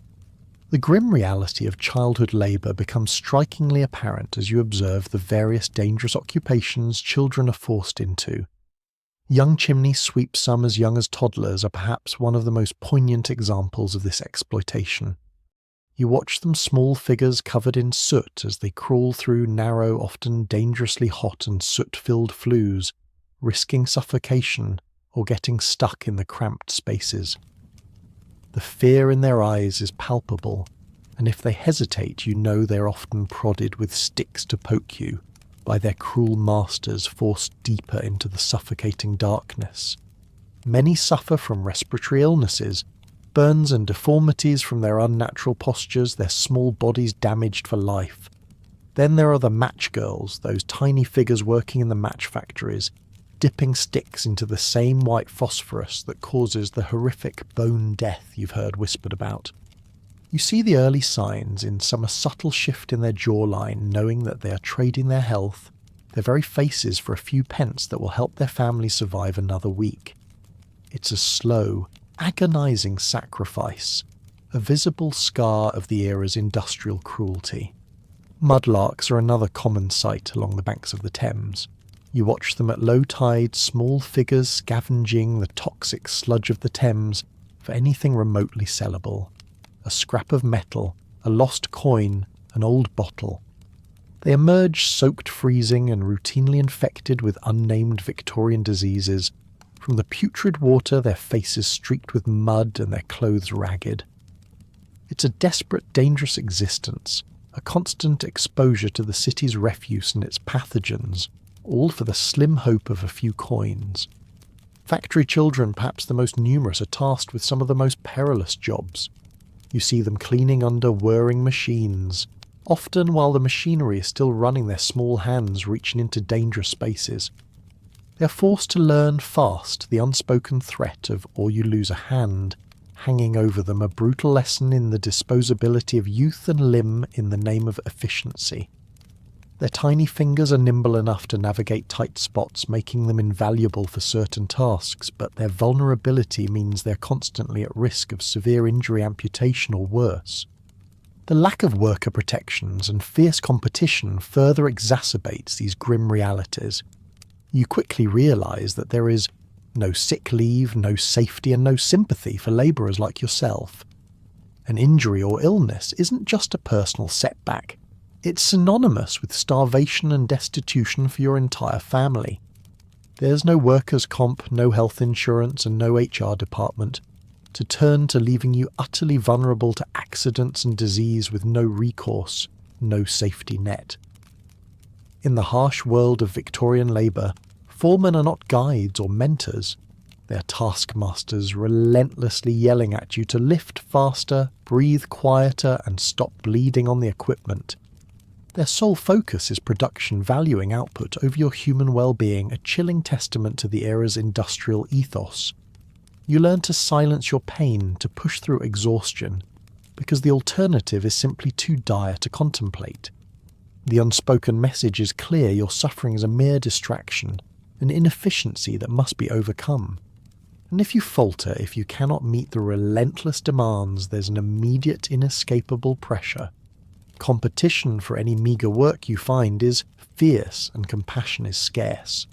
The grim reality of childhood labour becomes strikingly apparent as you observe the various dangerous occupations children are forced into. Young chimney sweeps, some as young as toddlers, are perhaps one of the most poignant examples of this exploitation. You watch them, small figures covered in soot, as they crawl through narrow, often dangerously hot and soot-filled flues, risking suffocation or getting stuck in the cramped spaces. The fear in their eyes is palpable, and if they hesitate, you know they're often prodded with sticks to poke you by their cruel masters, forced deeper into the suffocating darkness. Many suffer from respiratory illnesses, burns and deformities from their unnatural postures, their small bodies damaged for life. Then there are the match girls, those tiny figures working in the match factories, dipping sticks into the same white phosphorus that causes the horrific bone death you've heard whispered about. You see the early signs in some a subtle shift in their jawline, knowing that they are trading their health, their very faces, for a few pence that will help their families survive another week. It's a slow, agonising sacrifice, a visible scar of the era's industrial cruelty. Mudlarks are another common sight along the banks of the Thames. You watch them at low tide, small figures scavenging the toxic sludge of the Thames for anything remotely sellable. A scrap of metal, a lost coin, an old bottle. They emerge soaked, freezing, and routinely infected with unnamed Victorian diseases. From the putrid water, their faces streaked with mud and their clothes ragged. It's a desperate, dangerous existence, a constant exposure to the city's refuse and its pathogens, all for the slim hope of a few coins. Factory children, perhaps the most numerous, are tasked with some of the most perilous jobs. You see them cleaning under whirring machines, often while the machinery is still running, their small hands reaching into dangerous spaces. They are forced to learn fast the unspoken threat of or you lose a hand, hanging over them, a brutal lesson in the disposability of youth and limb in the name of efficiency. Their tiny fingers are nimble enough to navigate tight spots, making them invaluable for certain tasks, but their vulnerability means they're constantly at risk of severe injury, amputation, or worse. The lack of worker protections and fierce competition further exacerbates these grim realities. You quickly realise that there is no sick leave, no safety, and no sympathy for labourers like yourself. An injury or illness isn't just a personal setback. It's synonymous with starvation and destitution for your entire family. There's no workers' comp, no health insurance, and no HR department to turn to, leaving you utterly vulnerable to accidents and disease with no recourse, no safety net. In the harsh world of Victorian labour, foremen are not guides or mentors. They're taskmasters, relentlessly yelling at you to lift faster, breathe quieter, and stop bleeding on the equipment. Their sole focus is production, valuing output over your human well-being, a chilling testament to the era's industrial ethos. You learn to silence your pain, to push through exhaustion, because the alternative is simply too dire to contemplate. The unspoken message is clear: your suffering is a mere distraction, an inefficiency that must be overcome. And if you falter, if you cannot meet the relentless demands, there's an immediate, inescapable pressure. Competition for any meagre work you find is fierce, and compassion is scarce.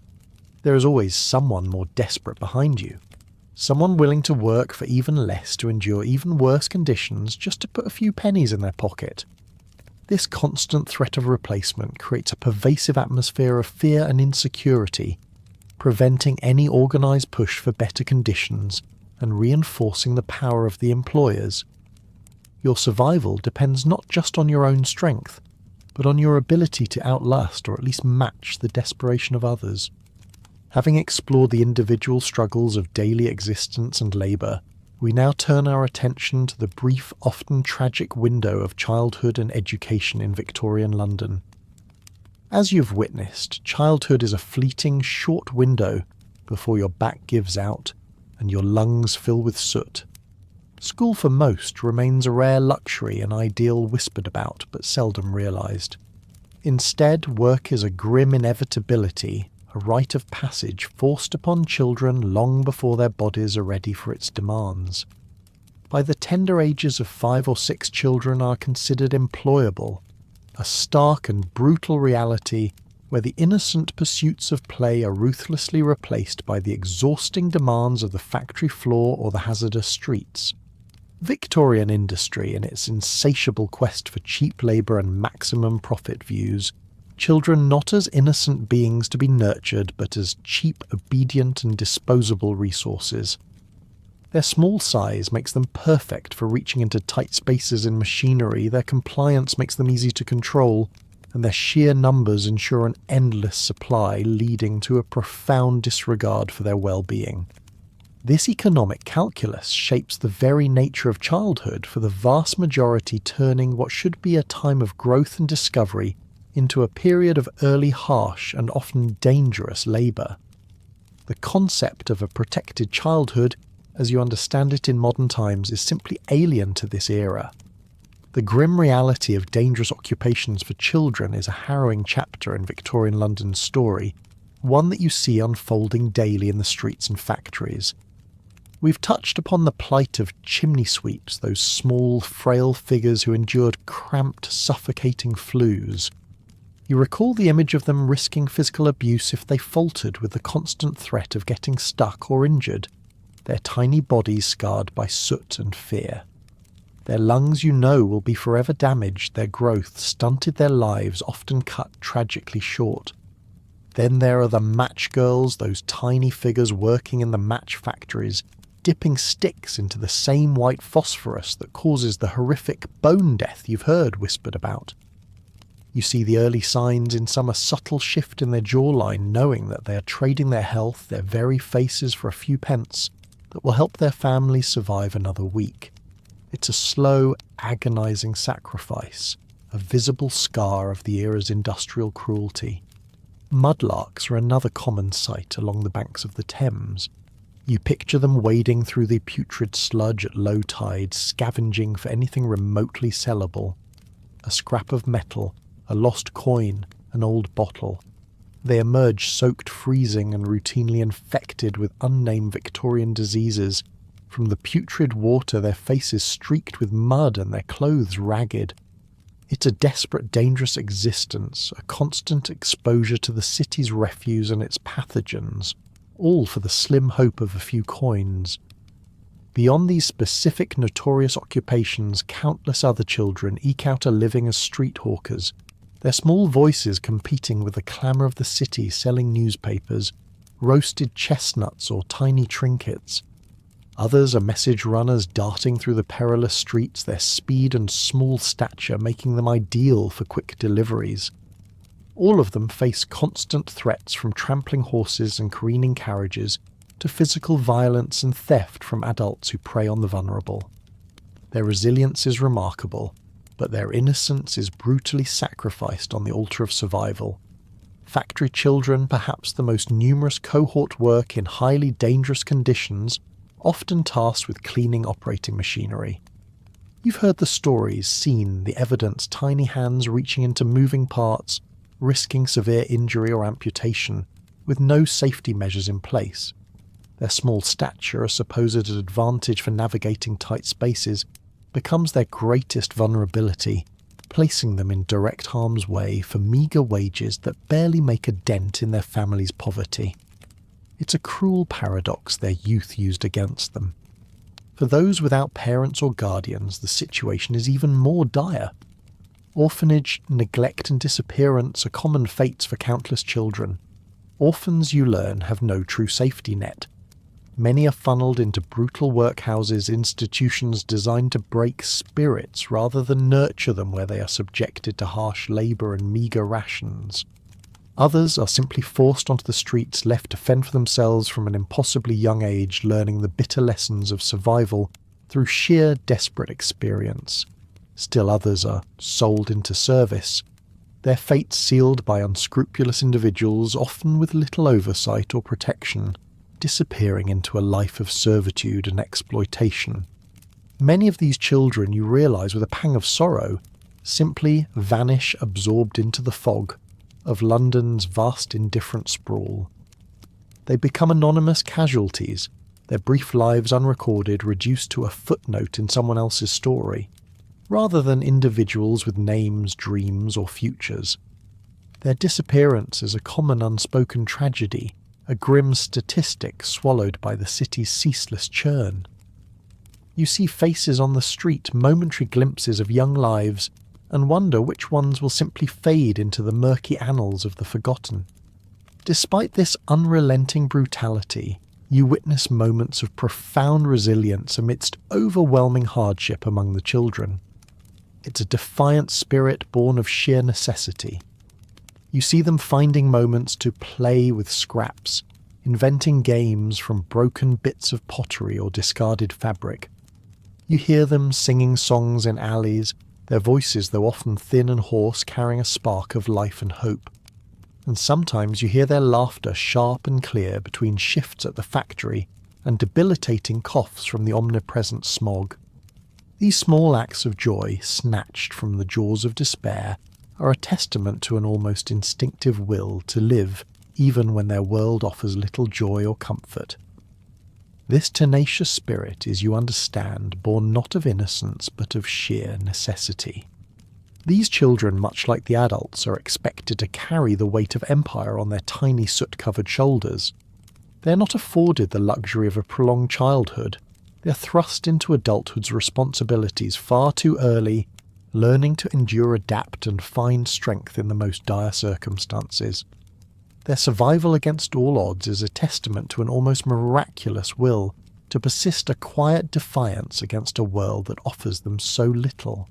There is always someone more desperate behind you, someone willing to work for even less, to endure even worse conditions, just to put a few pennies in their pocket. This constant threat of replacement creates a pervasive atmosphere of fear and insecurity, preventing any organised push for better conditions and reinforcing the power of the employers. Your survival depends not just on your own strength, but on your ability to outlast or at least match the desperation of others. Having explored the individual struggles of daily existence and labour, we now turn our attention to the brief, often tragic window of childhood and education in Victorian London. As you've witnessed, childhood is a fleeting, short window before your back gives out and your lungs fill with soot. School for most remains a rare luxury, an ideal whispered about but seldom realised. Instead, work is a grim inevitability, a rite of passage forced upon children long before their bodies are ready for its demands. By the tender ages of 5 or 6, children are considered employable, a stark and brutal reality where the innocent pursuits of play are ruthlessly replaced by the exhausting demands of the factory floor or the hazardous streets. Victorian industry, in its insatiable quest for cheap labour and maximum profit, views children not as innocent beings to be nurtured, but as cheap, obedient and disposable resources. Their small size makes them perfect for reaching into tight spaces in machinery, their compliance makes them easy to control, and their sheer numbers ensure an endless supply, leading to a profound disregard for their well-being. This economic calculus shapes the very nature of childhood, for the vast majority turning what should be a time of growth and discovery into a period of early, harsh and often dangerous labour. The concept of a protected childhood, as you understand it in modern times, is simply alien to this era. The grim reality of dangerous occupations for children is a harrowing chapter in Victorian London's story, one that you see unfolding daily in the streets and factories. We've touched upon the plight of chimney sweeps, those small, frail figures who endured cramped, suffocating flues. You recall the image of them risking physical abuse if they faltered with the constant threat of getting stuck or injured, their tiny bodies scarred by soot and fear. Their lungs, you know, will be forever damaged, their growth stunted, their lives often cut tragically short. Then there are the match girls, those tiny figures working in the match factories, dipping sticks into the same white phosphorus that causes the horrific bone death you've heard whispered about. You see the early signs in some a subtle shift in their jawline, knowing that they are trading their health, their very faces, for a few pence that will help their families survive another week. It's a slow, agonising sacrifice, a visible scar of the era's industrial cruelty. Mudlarks are another common sight along the banks of the Thames. You picture them wading through the putrid sludge at low tide, scavenging for anything remotely sellable. A scrap of metal, a lost coin, an old bottle. They emerge soaked, freezing and routinely infected with unnamed Victorian diseases. From the putrid water, their faces streaked with mud and their clothes ragged. It's a desperate, dangerous existence, a constant exposure to the city's refuse and its pathogens, all for the slim hope of a few coins. Beyond these specific notorious occupations, countless other children eke out a living as street hawkers, their small voices competing with the clamour of the city, selling newspapers, roasted chestnuts or tiny trinkets. Others are message runners darting through the perilous streets, their speed and small stature making them ideal for quick deliveries. All of them face constant threats from trampling horses and careening carriages to physical violence and theft from adults who prey on the vulnerable. Their resilience is remarkable, but their innocence is brutally sacrificed on the altar of survival. Factory children, perhaps the most numerous cohort, work in highly dangerous conditions, often tasked with cleaning operating machinery. You've heard the stories, seen the evidence, tiny hands reaching into moving parts, risking severe injury or amputation, with no safety measures in place. Their small stature, a supposed advantage for navigating tight spaces, becomes their greatest vulnerability, placing them in direct harm's way for meagre wages that barely make a dent in their family's poverty. It's a cruel paradox their youth used against them. For those without parents or guardians, the situation is even more dire. Orphanage, neglect and disappearance are common fates for countless children. Orphans, you learn, have no true safety net. Many are funneled into brutal workhouses, institutions designed to break spirits rather than nurture them, where they are subjected to harsh labour and meagre rations. Others are simply forced onto the streets, left to fend for themselves from an impossibly young age, learning the bitter lessons of survival through sheer desperate experience. Still others are sold into service, their fate sealed by unscrupulous individuals, often with little oversight or protection, disappearing into a life of servitude and exploitation. Many of these children, you realise with a pang of sorrow, simply vanish absorbed into the fog of London's vast indifferent sprawl. They become anonymous casualties, their brief lives unrecorded, reduced to a footnote in someone else's story, rather than individuals with names, dreams, or futures. Their disappearance is a common unspoken tragedy, a grim statistic swallowed by the city's ceaseless churn. You see faces on the street, momentary glimpses of young lives, and wonder which ones will simply fade into the murky annals of the forgotten. Despite this unrelenting brutality, you witness moments of profound resilience amidst overwhelming hardship among the children. It's a defiant spirit born of sheer necessity. You see them finding moments to play with scraps, inventing games from broken bits of pottery or discarded fabric. You hear them singing songs in alleys, their voices, though often thin and hoarse, carrying a spark of life and hope. And sometimes you hear their laughter sharp and clear between shifts at the factory and debilitating coughs from the omnipresent smog. These small acts of joy, snatched from the jaws of despair, are a testament to an almost instinctive will to live even when their world offers little joy or comfort. This tenacious spirit is, you understand, born not of innocence but of sheer necessity. These children, much like the adults, are expected to carry the weight of empire on their tiny soot-covered shoulders. They are not afforded the luxury of a prolonged childhood. They are thrust into adulthood's responsibilities far too early, learning to endure, adapt, and find strength in the most dire circumstances. Their survival against all odds is a testament to an almost miraculous will to persist a quiet defiance against a world that offers them so little.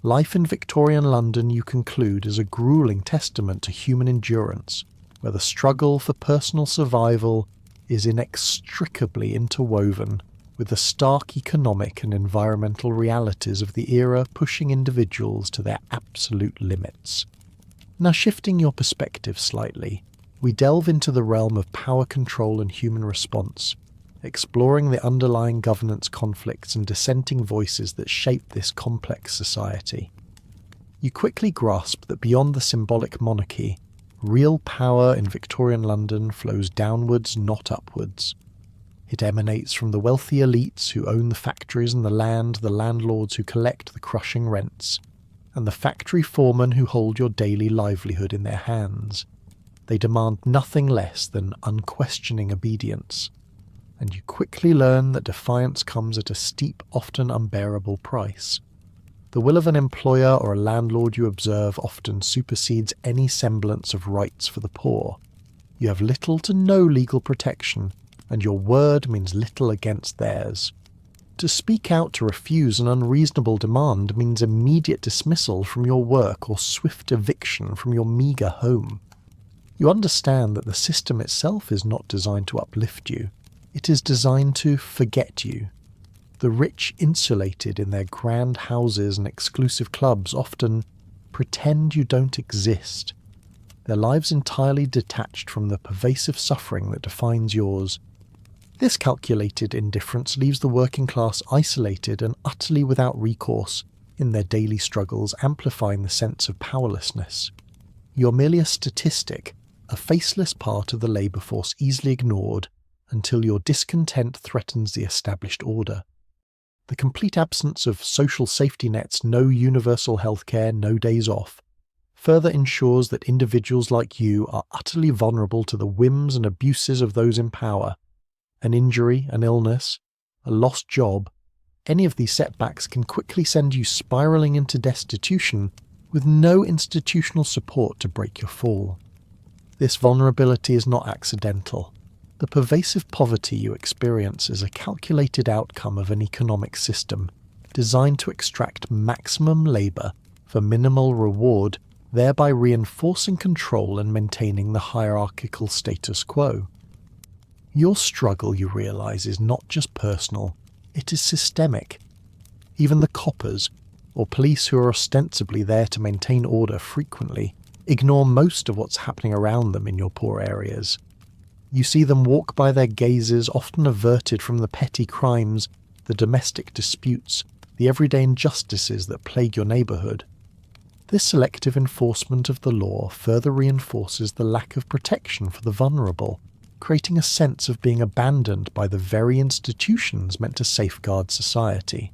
Life in Victorian London, you conclude, is a gruelling testament to human endurance, where the struggle for personal survival is inextricably interwoven with the stark economic and environmental realities of the era, pushing individuals to their absolute limits. Now, shifting your perspective slightly, we delve into the realm of power control and human response, exploring the underlying governance conflicts and dissenting voices that shape this complex society. You quickly grasp that beyond the symbolic monarchy, real power in Victorian London flows downwards, not upwards. It emanates from the wealthy elites who own the factories and the land, the landlords who collect the crushing rents, and the factory foremen who hold your daily livelihood in their hands. They demand nothing less than unquestioning obedience, and you quickly learn that defiance comes at a steep, often unbearable price. The will of an employer or a landlord, you observe, often supersedes any semblance of rights for the poor. You have little to no legal protection, and your word means little against theirs. To speak out to refuse an unreasonable demand means immediate dismissal from your work or swift eviction from your meagre home. You understand that the system itself is not designed to uplift you. It is designed to forget you. The rich, insulated in their grand houses and exclusive clubs, often pretend you don't exist, their lives entirely detached from the pervasive suffering that defines yours. This calculated indifference leaves the working class isolated and utterly without recourse in their daily struggles, amplifying the sense of powerlessness. You're merely a statistic, a faceless part of the labour force easily ignored until your discontent threatens the established order. The complete absence of social safety nets, no universal healthcare, no days off, further ensures that individuals like you are utterly vulnerable to the whims and abuses of those in power. An injury, an illness, a lost job, any of these setbacks can quickly send you spiralling into destitution with no institutional support to break your fall. This vulnerability is not accidental. The pervasive poverty you experience is a calculated outcome of an economic system designed to extract maximum labour for minimal reward thereby reinforcing control and maintaining the hierarchical status quo. Your struggle, you realise, is not just personal, it is systemic. Even the coppers, or police who are ostensibly there to maintain order, frequently ignore most of what's happening around them in your poor areas. You see them walk by their gazes, often averted from the petty crimes, the domestic disputes, the everyday injustices that plague your neighbourhood. This selective enforcement of the law further reinforces the lack of protection for the vulnerable, creating a sense of being abandoned by the very institutions meant to safeguard society.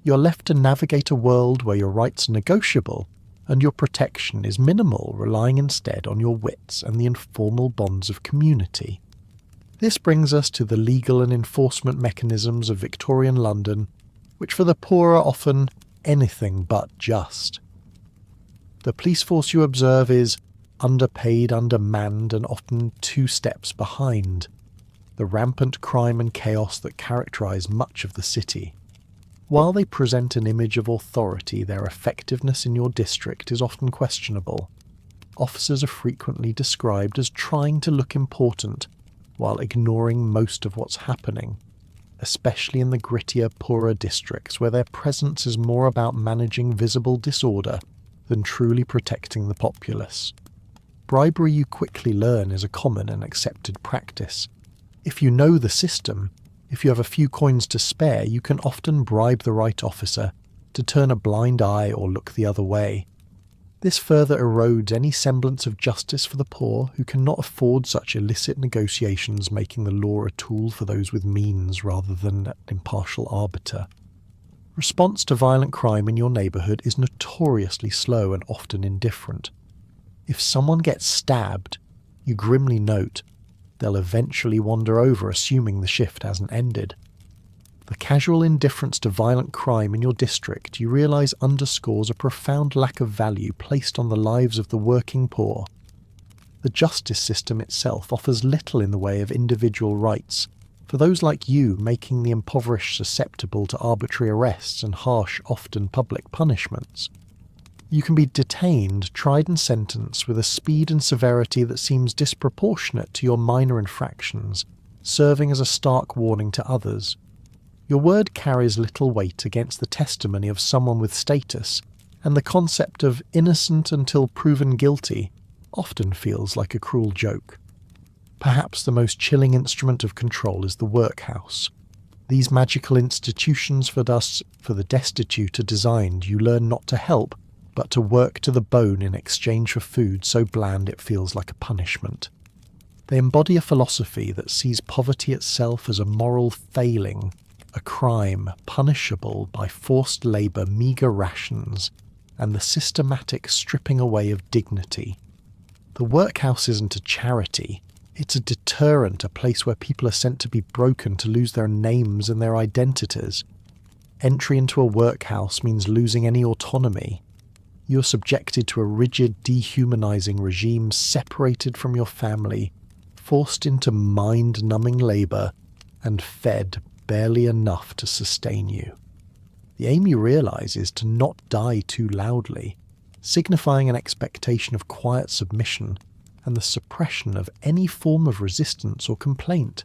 You're left to navigate a world where your rights are negotiable and your protection is minimal, relying instead on your wits and the informal bonds of community. This brings us to the legal and enforcement mechanisms of Victorian London, which for the poor are often anything but just. The police force you observe is underpaid, undermanned, and often 2 steps behind the rampant crime and chaos that characterise much of the city. While they present an image of authority, their effectiveness in your district is often questionable. Officers are frequently described as trying to look important while ignoring most of what's happening, especially in the grittier, poorer districts where their presence is more about managing visible disorder than truly protecting the populace. Bribery, you quickly learn, is a common and accepted practice. If you know the system, if you have a few coins to spare, you can often bribe the right officer to turn a blind eye or look the other way. This further erodes any semblance of justice for the poor, who cannot afford such illicit negotiations, making the law a tool for those with means rather than an impartial arbiter. Response to violent crime in your neighbourhood is notoriously slow and often indifferent. If someone gets stabbed, you grimly note, they'll eventually wander over, assuming the shift hasn't ended. The casual indifference to violent crime in your district, you realise, underscores a profound lack of value placed on the lives of the working poor. The justice system itself offers little in the way of individual rights, for those like you, making the impoverished susceptible to arbitrary arrests and harsh, often public punishments. You can be detained, tried and sentenced with a speed and severity that seems disproportionate to your minor infractions, serving as a stark warning to others. Your word carries little weight against the testimony of someone with status, and the concept of innocent until proven guilty often feels like a cruel joke. Perhaps the most chilling instrument of control is the workhouse. These magical institutions for the destitute are designed, you learn not to help, but to work to the bone in exchange for food so bland it feels like a punishment. They embody a philosophy that sees poverty itself as a moral failing, a crime punishable by forced labour, meagre rations, and the systematic stripping away of dignity. The workhouse isn't a charity, it's a deterrent, a place where people are sent to be broken, to lose their names and their identities. Entry into a workhouse means losing any autonomy. You are subjected to a rigid, dehumanising regime, separated from your family, forced into mind-numbing labour, and fed barely enough to sustain you. The aim, you realise, is to not die too loudly, signifying an expectation of quiet submission and the suppression of any form of resistance or complaint.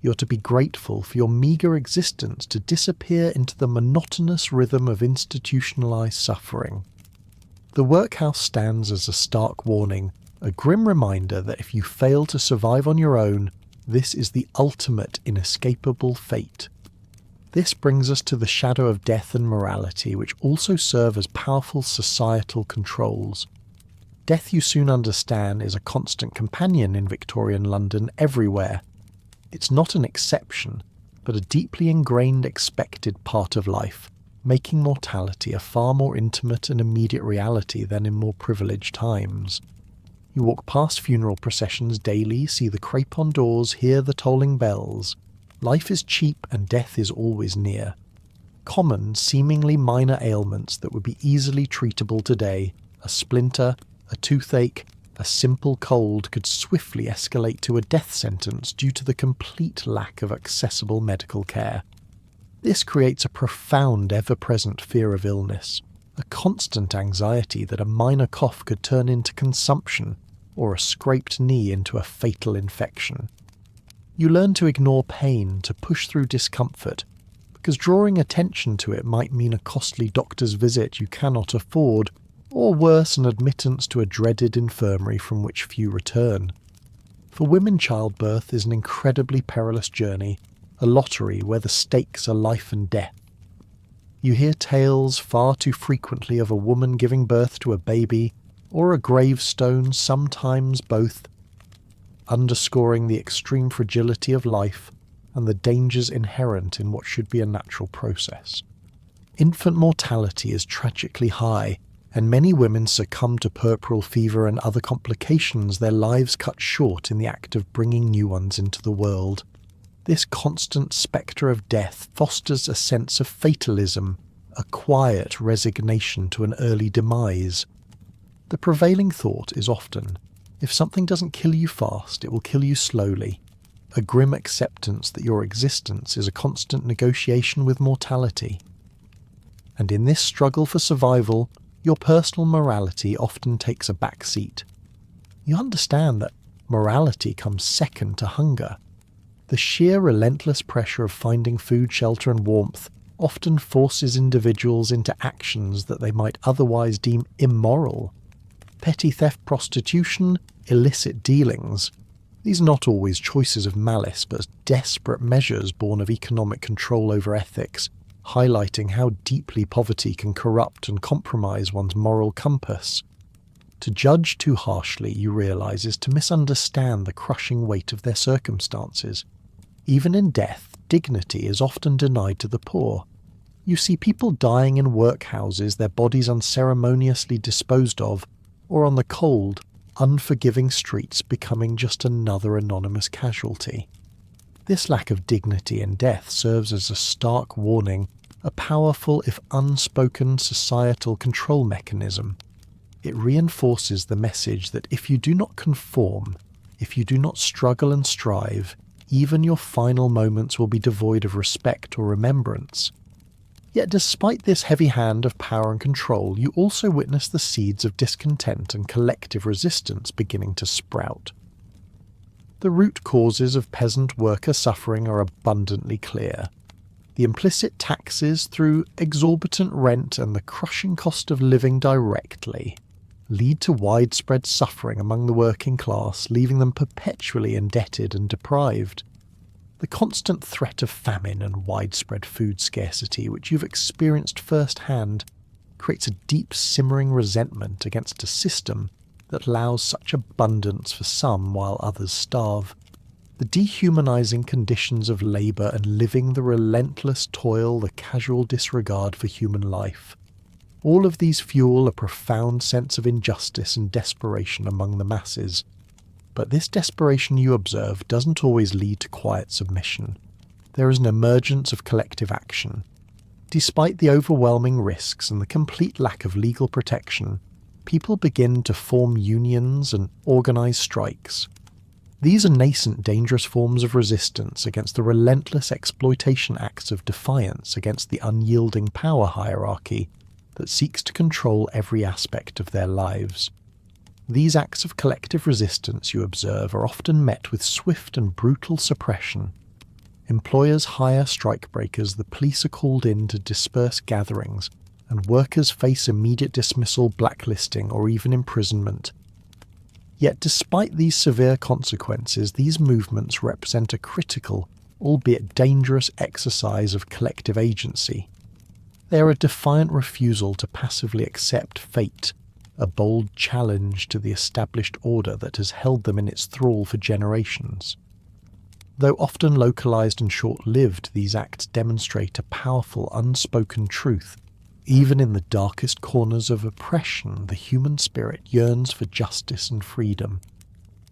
You're to be grateful for your meagre existence to disappear into the monotonous rhythm of institutionalised suffering. The workhouse stands as a stark warning, a grim reminder that if you fail to survive on your own, this is the ultimate inescapable fate. This brings us to the shadow of death and morality, which also serve as powerful societal controls. Death, you soon understand, is a constant companion in Victorian London everywhere. It's not an exception, but a deeply ingrained expected part of life, making mortality a far more intimate and immediate reality than in more privileged times. You walk past funeral processions daily, see the crepe on doors, hear the tolling bells. Life is cheap and death is always near. Common, seemingly minor ailments that would be easily treatable today, a splinter, a toothache, a simple cold, could swiftly escalate to a death sentence due to the complete lack of accessible medical care. This creates a profound, ever-present fear of illness. a constant anxiety that a minor cough could turn into consumption or a scraped knee into a fatal infection. You learn to ignore pain, to push through discomfort, because drawing attention to it might mean a costly doctor's visit you cannot afford, or worse, an admittance to a dreaded infirmary from which few return. For women, childbirth is an incredibly perilous journey, a lottery where the stakes are life and death. You hear tales far too frequently of a woman giving birth to a baby, or a gravestone, sometimes both, underscoring the extreme fragility of life and the dangers inherent in what should be a natural process. Infant mortality is tragically high, and many women succumb to puerperal fever and other complications, their lives cut short in the act of bringing new ones into the world. This constant spectre of death fosters a sense of fatalism, a quiet resignation to an early demise. The prevailing thought is often, if something doesn't kill you fast, it will kill you slowly, a grim acceptance that your existence is a constant negotiation with mortality. And in this struggle for survival, your personal morality often takes a back seat. You understand that morality comes second to hunger. The sheer relentless pressure of finding food, shelter and warmth often forces individuals into actions that they might otherwise deem immoral. Petty theft, prostitution, illicit dealings. These are not always choices of malice, but desperate measures born of economic control over ethics, highlighting how deeply poverty can corrupt and compromise one's moral compass. To judge too harshly, you realise, is to misunderstand the crushing weight of their circumstances. Even in death, dignity is often denied to the poor. You see people dying in workhouses, their bodies unceremoniously disposed of, or on the cold, unforgiving streets becoming just another anonymous casualty. This lack of dignity in death serves as a stark warning, a powerful if unspoken societal control mechanism. It reinforces the message that if you do not conform, if you do not struggle and strive, even your final moments will be devoid of respect or remembrance. Yet despite this heavy hand of power and control, you also witness the seeds of discontent and collective resistance beginning to sprout. The root causes of peasant worker suffering are abundantly clear. The implicit taxes through exorbitant rent and the crushing cost of living directly lead to widespread suffering among the working class, leaving them perpetually indebted and deprived. The constant threat of famine and widespread food scarcity, which you've experienced firsthand, creates a deep simmering resentment against a system that allows such abundance for some while others starve. The dehumanizing conditions of labour and living, the relentless toil, the casual disregard for human life. All of these fuel a profound sense of injustice and desperation among the masses. But this desperation you observe doesn't always lead to quiet submission. There is an emergence of collective action. Despite the overwhelming risks and the complete lack of legal protection, people begin to form unions and organize strikes. These are nascent, dangerous forms of resistance against the relentless exploitation acts of defiance against the unyielding power hierarchy that seeks to control every aspect of their lives. These acts of collective resistance, you observe, are often met with swift and brutal suppression. Employers hire strikebreakers, the police are called in to disperse gatherings, and workers face immediate dismissal, blacklisting, or even imprisonment. Yet despite these severe consequences, these movements represent a critical, albeit dangerous exercise of collective agency. They are a defiant refusal to passively accept fate, a bold challenge to the established order that has held them in its thrall for generations. Though often localized and short-lived, these acts demonstrate a powerful unspoken truth. Even in the darkest corners of oppression, the human spirit yearns for justice and freedom.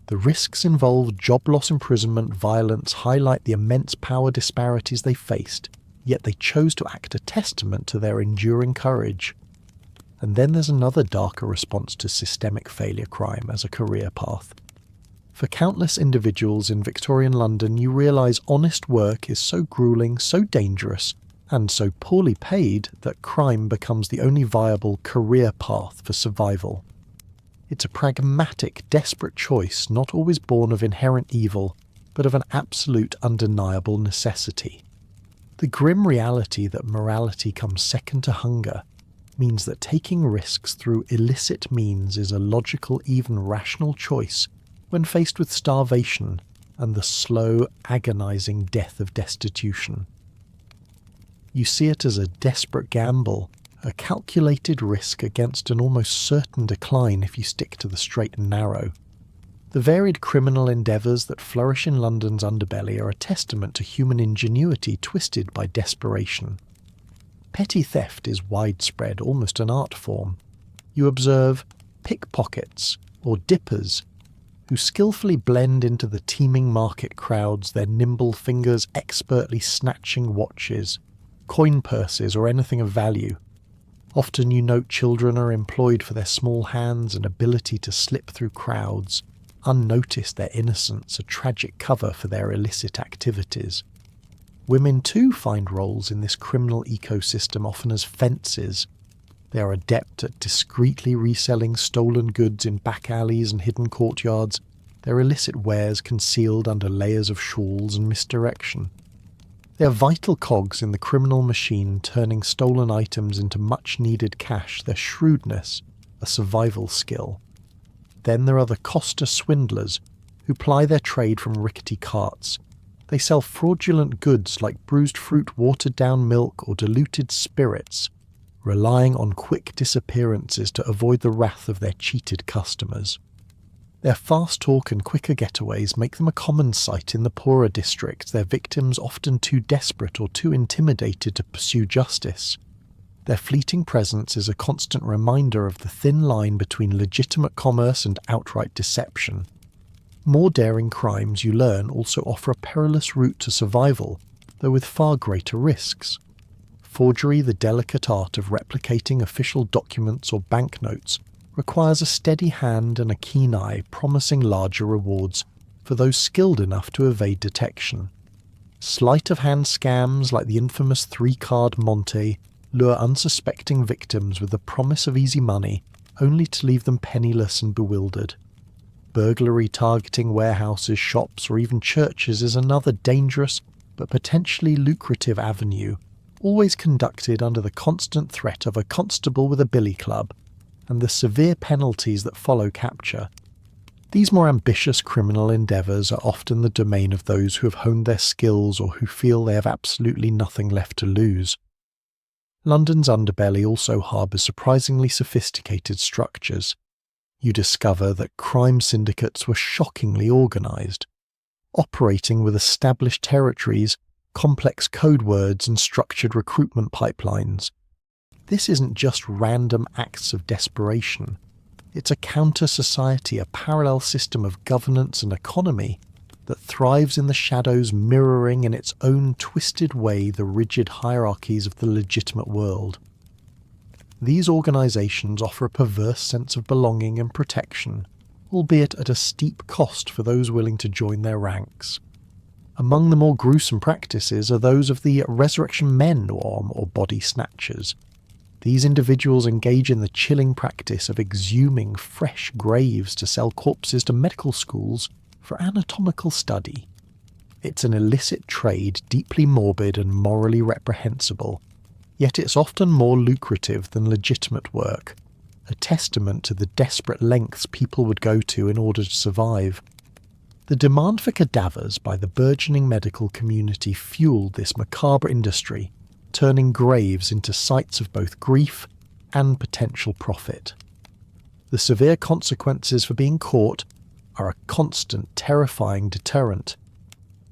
The risks involved, job loss, imprisonment, violence, highlight the immense power disparities they faced, yet they chose to act, a testament to their enduring courage. And then there's another darker response to systemic failure crime as a career path. For countless individuals in Victorian London, you realise honest work is so gruelling, so dangerous, and so poorly paid that crime becomes the only viable career path for survival. It's a pragmatic, desperate choice not always born of inherent evil, but of an absolute undeniable necessity. The grim reality that morality comes second to hunger means that taking risks through illicit means is a logical, even rational choice when faced with starvation and the slow, agonizing death of destitution. You see it as a desperate gamble, a calculated risk against an almost certain decline if you stick to the straight and narrow. The varied criminal endeavours that flourish in London's underbelly are a testament to human ingenuity twisted by desperation. Petty theft is widespread, almost an art form. You observe pickpockets, or dippers, who skillfully blend into the teeming market crowds, their nimble fingers expertly snatching watches, coin purses, or anything of value. Often you note children are employed for their small hands and ability to slip through crowds, unnoticed their innocence, a tragic cover for their illicit activities. Women too find roles in this criminal ecosystem, often as fences. They are adept at discreetly reselling stolen goods in back alleys and hidden courtyards, their illicit wares concealed under layers of shawls and misdirection. They are vital cogs in the criminal machine, turning stolen items into much-needed cash, their shrewdness a survival skill. Then there are the coster swindlers, who ply their trade from rickety carts. They sell fraudulent goods like bruised fruit, watered-down milk, or diluted spirits, relying on quick disappearances to avoid the wrath of their cheated customers. Their fast talk and quicker getaways make them a common sight in the poorer districts, their victims often too desperate or too intimidated to pursue justice. Their fleeting presence is a constant reminder of the thin line between legitimate commerce and outright deception. More daring crimes, you learn, also offer a perilous route to survival, though with far greater risks. Forgery, the delicate art of replicating official documents or banknotes, requires a steady hand and a keen eye, promising larger rewards for those skilled enough to evade detection. Sleight-of-hand scams like the infamous three-card Monte lure unsuspecting victims with the promise of easy money, only to leave them penniless and bewildered. Burglary targeting warehouses, shops, or even churches is another dangerous but potentially lucrative avenue, always conducted under the constant threat of a constable with a billy club and the severe penalties that follow capture. These more ambitious criminal endeavours are often the domain of those who have honed their skills or who feel they have absolutely nothing left to lose. London's underbelly also harbours surprisingly sophisticated structures. You discover that crime syndicates were shockingly organised, operating with established territories, complex code words and structured recruitment pipelines. This isn't just random acts of desperation. It's a counter-society, a parallel system of governance and economy that thrives in the shadows, mirroring in its own twisted way the rigid hierarchies of the legitimate world. These organisations offer a perverse sense of belonging and protection, albeit at a steep cost for those willing to join their ranks. Among the more gruesome practices are those of the resurrection men or body snatchers. These individuals engage in the chilling practice of exhuming fresh graves to sell corpses to medical schools for anatomical study. It's an illicit trade, deeply morbid and morally reprehensible, yet it's often more lucrative than legitimate work, a testament to the desperate lengths people would go to in order to survive. The demand for cadavers by the burgeoning medical community fueled this macabre industry, turning graves into sites of both grief and potential profit. The severe consequences for being caught are a constant, terrifying deterrent.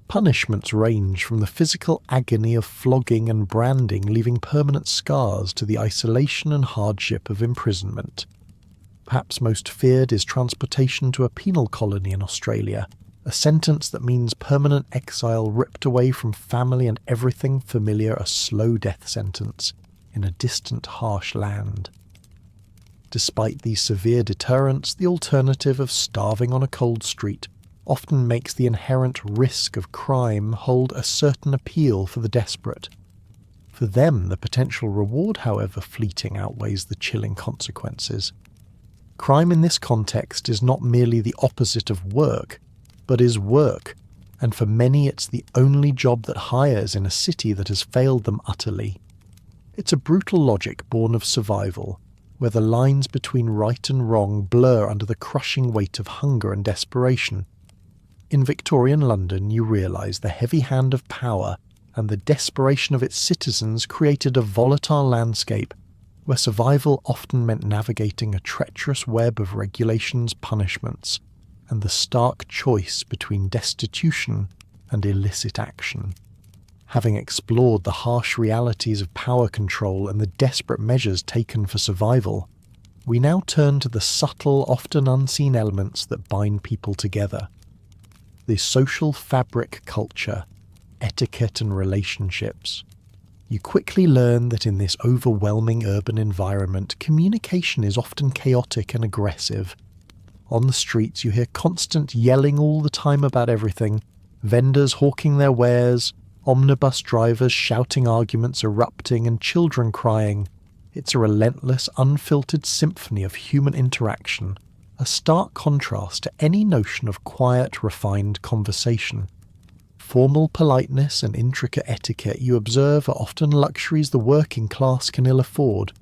Punishments range from the physical agony of flogging and branding, leaving permanent scars, to the isolation and hardship of imprisonment. Perhaps most feared is transportation to a penal colony in Australia, a sentence that means permanent exile, ripped away from family and everything familiar, a slow death sentence in a distant, harsh land. Despite these severe deterrents, the alternative of starving on a cold street often makes the inherent risk of crime hold a certain appeal for the desperate. For For them, the potential reward, however fleeting, outweighs the chilling consequences. Crime in this context is not merely the opposite of work, but is work, and for many it's the only job that hires in a city that has failed them utterly. It's a brutal logic born of survival, where the lines between right and wrong blur under the crushing weight of hunger and desperation. In Victorian London, you realise the heavy hand of power and the desperation of its citizens created a volatile landscape where survival often meant navigating a treacherous web of regulations, punishments, and the stark choice between destitution and illicit action. Having explored the harsh realities of power control and the desperate measures taken for survival, we now turn to the subtle, often unseen elements that bind people together. The social fabric culture, etiquette and relationships. You quickly learn that in this overwhelming urban environment, communication is often chaotic and aggressive. On the streets, you hear constant yelling all the time about everything, vendors hawking their wares, omnibus drivers shouting arguments erupting, and children crying. It's a relentless, unfiltered symphony of human interaction, a stark contrast to any notion of quiet, refined conversation. Formal politeness and intricate etiquette you observe are often luxuries the working class can ill afford.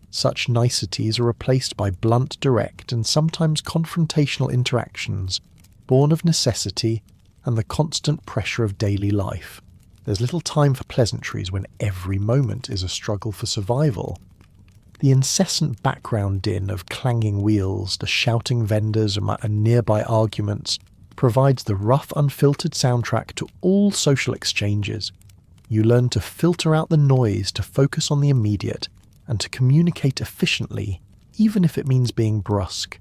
Such niceties are replaced by blunt, direct, and sometimes confrontational interactions, born of necessity and the constant pressure of daily life. There's little time for pleasantries when every moment is a struggle for survival. The incessant background din of clanging wheels, the shouting vendors, and nearby arguments provides the rough, unfiltered soundtrack to all social exchanges. You learn to filter out the noise, to focus on the immediate, and to communicate efficiently, even if it means being brusque.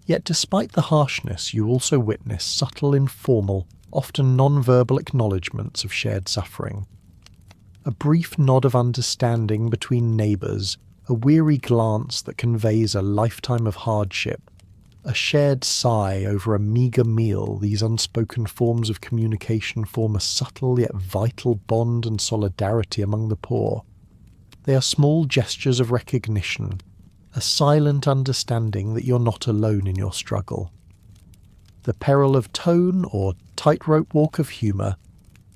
Yet despite the harshness, you also witness subtle, informal, often non-verbal acknowledgements of shared suffering. A brief nod of understanding between neighbours, a weary glance that conveys a lifetime of hardship, a shared sigh over a meagre meal. These unspoken forms of communication form a subtle yet vital bond and solidarity among the poor. They are small gestures of recognition, a silent understanding that you're not alone in your struggle. The peril of tone, or tightrope walk of humour,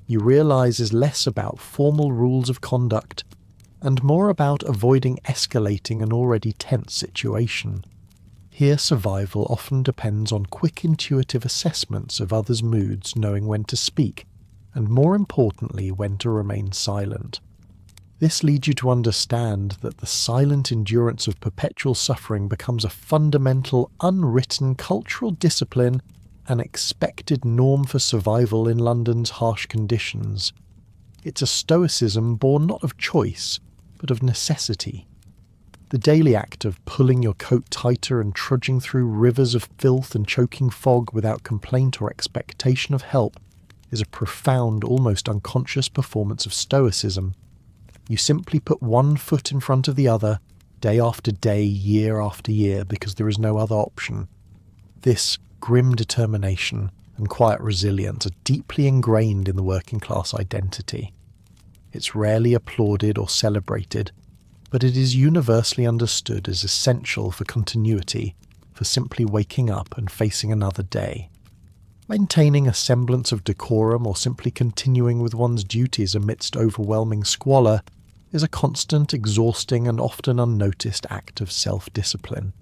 you realise is less about formal rules of conduct and more about avoiding escalating an already tense situation. Here survival often depends on quick intuitive assessments of others' moods, knowing when to speak, and more importantly when to remain silent. This leads you to understand that the silent endurance of perpetual suffering becomes a fundamental, unwritten cultural discipline, an expected norm for survival in London's harsh conditions. It's a stoicism born not of choice, but of necessity. The daily act of pulling your coat tighter and trudging through rivers of filth and choking fog without complaint or expectation of help is a profound, almost unconscious performance of stoicism. You simply put one foot in front of the other, day after day, year after year, because there is no other option. This grim determination and quiet resilience are deeply ingrained in the working class identity. It's rarely applauded or celebrated, but it is universally understood as essential for continuity, for simply waking up and facing another day. Maintaining a semblance of decorum or simply continuing with one's duties amidst overwhelming squalor is a constant, exhausting, and often unnoticed act of self-discipline.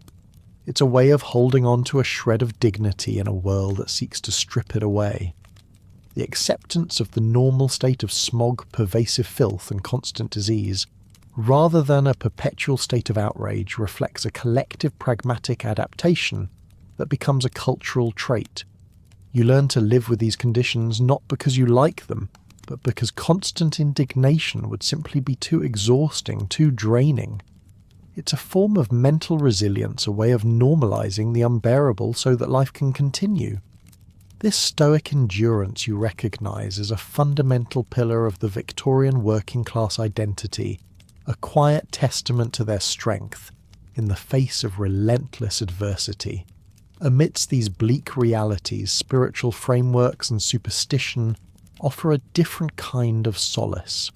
It's a way of holding on to a shred of dignity in a world that seeks to strip it away. The acceptance of the normal state of smog, pervasive filth, and constant disease, rather than a perpetual state of outrage, reflects a collective pragmatic adaptation that becomes a cultural trait. You learn to live with these conditions not because you like them, but because constant indignation would simply be too exhausting, too draining. It's a form of mental resilience, a way of normalizing the unbearable so that life can continue. This stoic endurance you recognize as a fundamental pillar of the Victorian working class identity, a quiet testament to their strength in the face of relentless adversity. Amidst these bleak realities, spiritual frameworks and superstition offer a different kind of solace.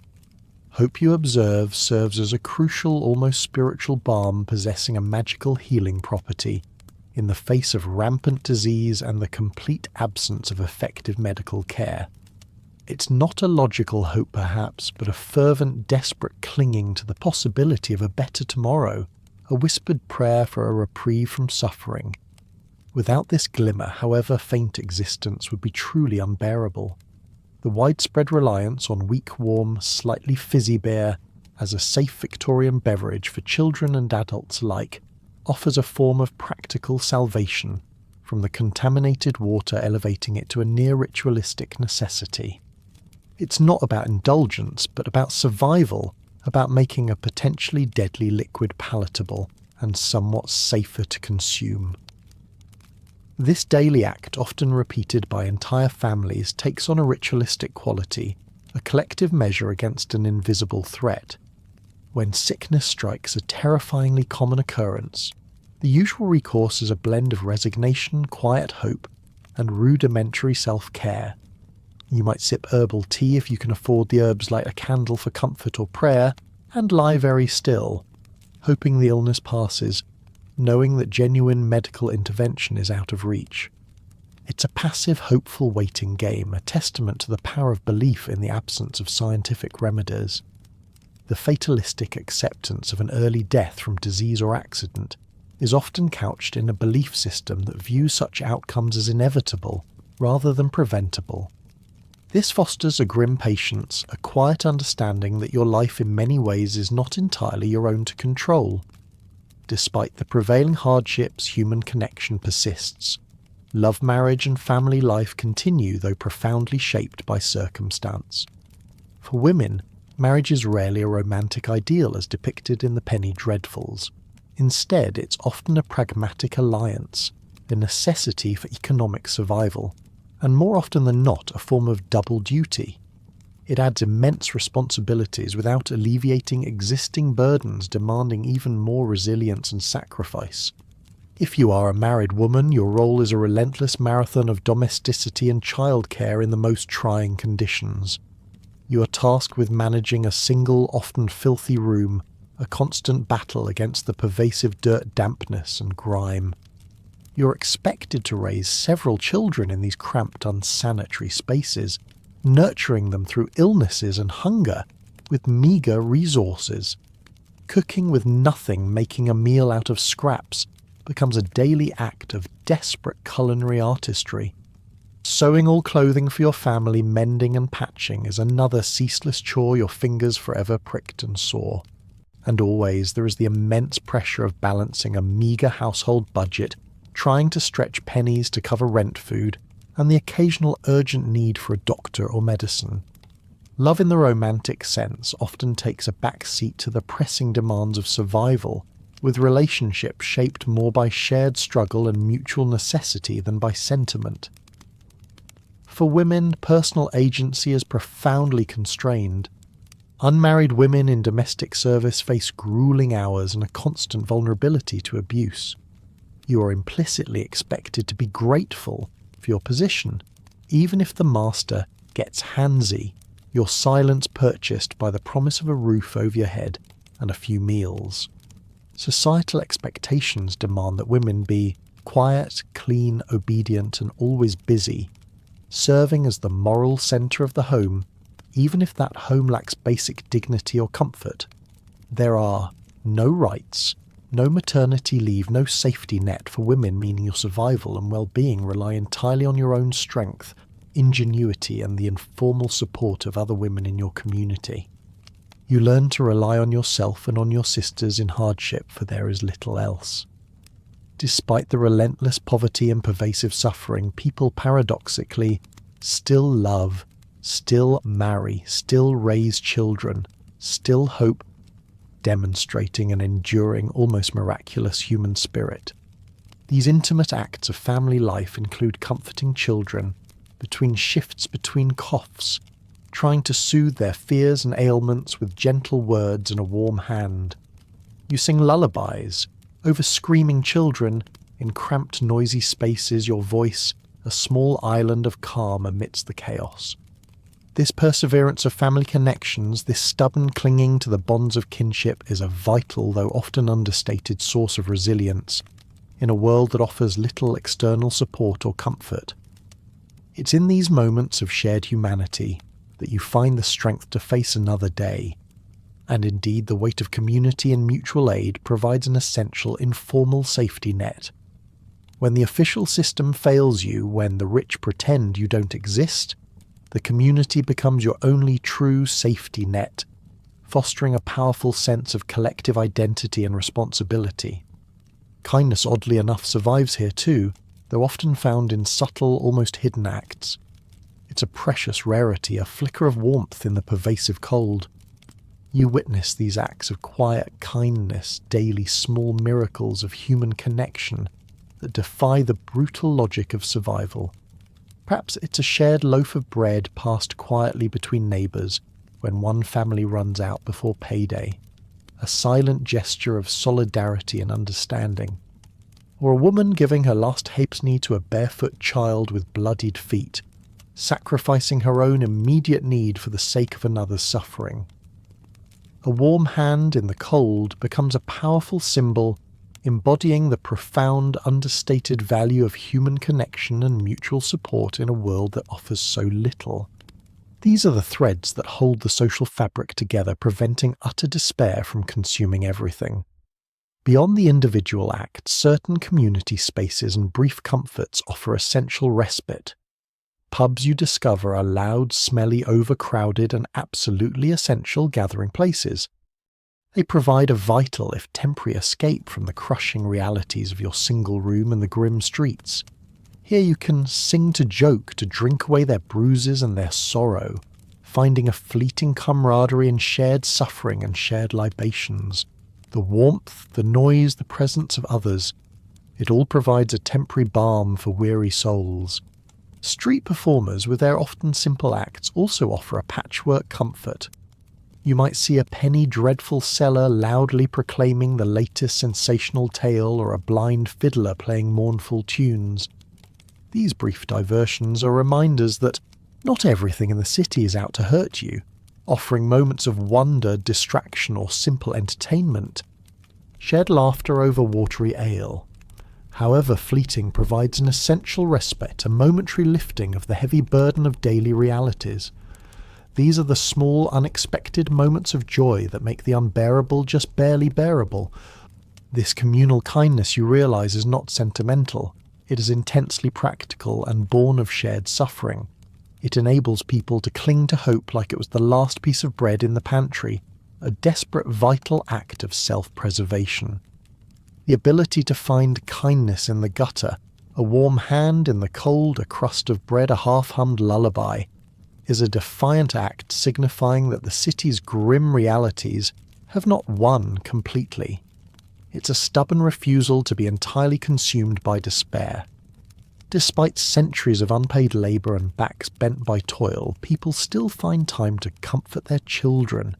Hope you observe serves as a crucial, almost spiritual balm possessing a magical healing property in the face of rampant disease and the complete absence of effective medical care. It's not a logical hope perhaps, but a fervent, desperate clinging to the possibility of a better tomorrow, a whispered prayer for a reprieve from suffering. Without this glimmer, however faint existence would be truly unbearable. The widespread reliance on weak, warm, slightly fizzy beer as a safe Victorian beverage for children and adults alike offers a form of practical salvation from the contaminated water, elevating it to a near ritualistic necessity. It's not about indulgence, but about survival, about making a potentially deadly liquid palatable and somewhat safer to consume. This daily act, often repeated by entire families, takes on a ritualistic quality, a collective measure against an invisible threat. When sickness strikes, a terrifyingly common occurrence, the usual recourse is a blend of resignation, quiet hope, and rudimentary self-care. You might sip herbal tea if you can afford the herbs, light a candle for comfort or prayer, and lie very still, hoping the illness passes, knowing that genuine medical intervention is out of reach. It's a passive, hopeful waiting game, a testament to the power of belief in the absence of scientific remedies. The fatalistic acceptance of an early death from disease or accident is often couched in a belief system that views such outcomes as inevitable rather than preventable. This fosters a grim patience, a quiet understanding that your life in many ways is not entirely your own to control. Despite the prevailing hardships, human connection persists. Love marriage and family life continue, though profoundly shaped by circumstance. For women, marriage is rarely a romantic ideal as depicted in the penny dreadfuls. Instead, it's often a pragmatic alliance, a necessity for economic survival, and more often than not a form of double duty. It adds immense responsibilities without alleviating existing burdens demanding even more resilience and sacrifice. If you are a married woman, your role is a relentless marathon of domesticity and childcare in the most trying conditions. You are tasked with managing a single, often filthy room, a constant battle against the pervasive dirt, dampness and grime. You're expected to raise several children in these cramped, unsanitary spaces, nurturing them through illnesses and hunger with meagre resources. Cooking with nothing, making a meal out of scraps, becomes a daily act of desperate culinary artistry. Sewing all clothing for your family, mending and patching is another ceaseless chore, your fingers forever pricked and sore. And always there is the immense pressure of balancing a meagre household budget, trying to stretch pennies to cover rent, food, and the occasional urgent need for a doctor or medicine. Love in the romantic sense often takes a back seat to the pressing demands of survival, with relationships shaped more by shared struggle and mutual necessity than by sentiment. For women, personal agency is profoundly constrained. Unmarried women in domestic service face grueling hours and a constant vulnerability to abuse. You are implicitly expected to be grateful for your position, even if the master gets handsy, your silence purchased by the promise of a roof over your head and a few meals. Societal expectations demand that women be quiet, clean, obedient, and always busy, serving as the moral centre of the home, even if that home lacks basic dignity or comfort. There are no rights, no maternity leave, no safety net for women, meaning your survival and well-being rely entirely on your own strength, ingenuity, and the informal support of other women in your community. You learn to rely on yourself and on your sisters in hardship, for there is little else. Despite the relentless poverty and pervasive suffering, people paradoxically still love, still marry, still raise children, still hope, demonstrating an enduring, almost miraculous human spirit. These intimate acts of family life include comforting children, between shifts, between coughs, trying to soothe their fears and ailments with gentle words and a warm hand. You sing lullabies over screaming children in cramped, noisy spaces, your voice a small island of calm amidst the chaos. This perseverance of family connections, this stubborn clinging to the bonds of kinship, is a vital, though often understated, source of resilience in a world that offers little external support or comfort. It's in these moments of shared humanity that you find the strength to face another day, and indeed the weight of community and mutual aid provides an essential informal safety net. When the official system fails you, when the rich pretend you don't exist, the community becomes your only true safety net, fostering a powerful sense of collective identity and responsibility. Kindness, oddly enough, survives here too, though often found in subtle, almost hidden acts. It's a precious rarity, a flicker of warmth in the pervasive cold. You witness these acts of quiet kindness, daily small miracles of human connection that defy the brutal logic of survival. Perhaps it's a shared loaf of bread passed quietly between neighbours when one family runs out before payday, a silent gesture of solidarity and understanding, or a woman giving her last halfpenny to a barefoot child with bloodied feet, sacrificing her own immediate need for the sake of another's suffering. A warm hand in the cold becomes a powerful symbol embodying the profound, understated value of human connection and mutual support in a world that offers so little. These are the threads that hold the social fabric together, preventing utter despair from consuming everything. Beyond the individual act, certain community spaces and brief comforts offer essential respite. Pubs, you discover, are loud, smelly, overcrowded, and absolutely essential gathering places. They provide a vital, if temporary, escape from the crushing realities of your single room and the grim streets. Here you can sing to joke, to drink away their bruises and their sorrow, finding a fleeting camaraderie in shared suffering and shared libations. The warmth, the noise, the presence of others, it all provides a temporary balm for weary souls. Street performers, with their often simple acts, also offer a patchwork comfort. You might see a penny dreadful seller loudly proclaiming the latest sensational tale, or a blind fiddler playing mournful tunes. These brief diversions are reminders that not everything in the city is out to hurt you, offering moments of wonder, distraction, or simple entertainment. Shared laughter over watery ale, however fleeting, provides an essential respite, a momentary lifting of the heavy burden of daily realities. These are the small, unexpected moments of joy that make the unbearable just barely bearable. This communal kindness, you realize, is not sentimental. It is intensely practical and born of shared suffering. It enables people to cling to hope like it was the last piece of bread in the pantry, a desperate, vital act of self-preservation. The ability to find kindness in the gutter, a warm hand in the cold, a crust of bread, a half-hummed lullaby, is a defiant act signifying that the city's grim realities have not won completely. It's a stubborn refusal to be entirely consumed by despair. Despite centuries of unpaid labour and backs bent by toil, people still find time to comfort their children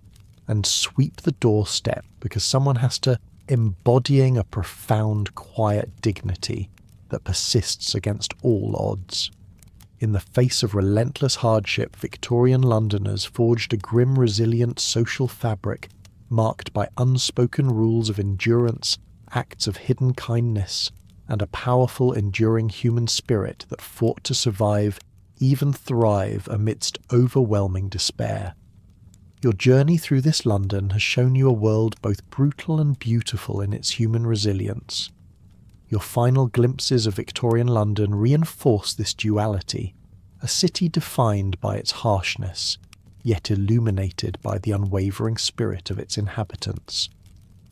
and sweep the doorstep because someone has to, embodying a profound, quiet dignity that persists against all odds. In the face of relentless hardship, Victorian Londoners forged a grim, resilient social fabric marked by unspoken rules of endurance, acts of hidden kindness, and a powerful, enduring human spirit that fought to survive, even thrive, amidst overwhelming despair. Your journey through this London has shown you a world both brutal and beautiful in its human resilience. Your final glimpses of Victorian London reinforce this duality, a city defined by its harshness, yet illuminated by the unwavering spirit of its inhabitants.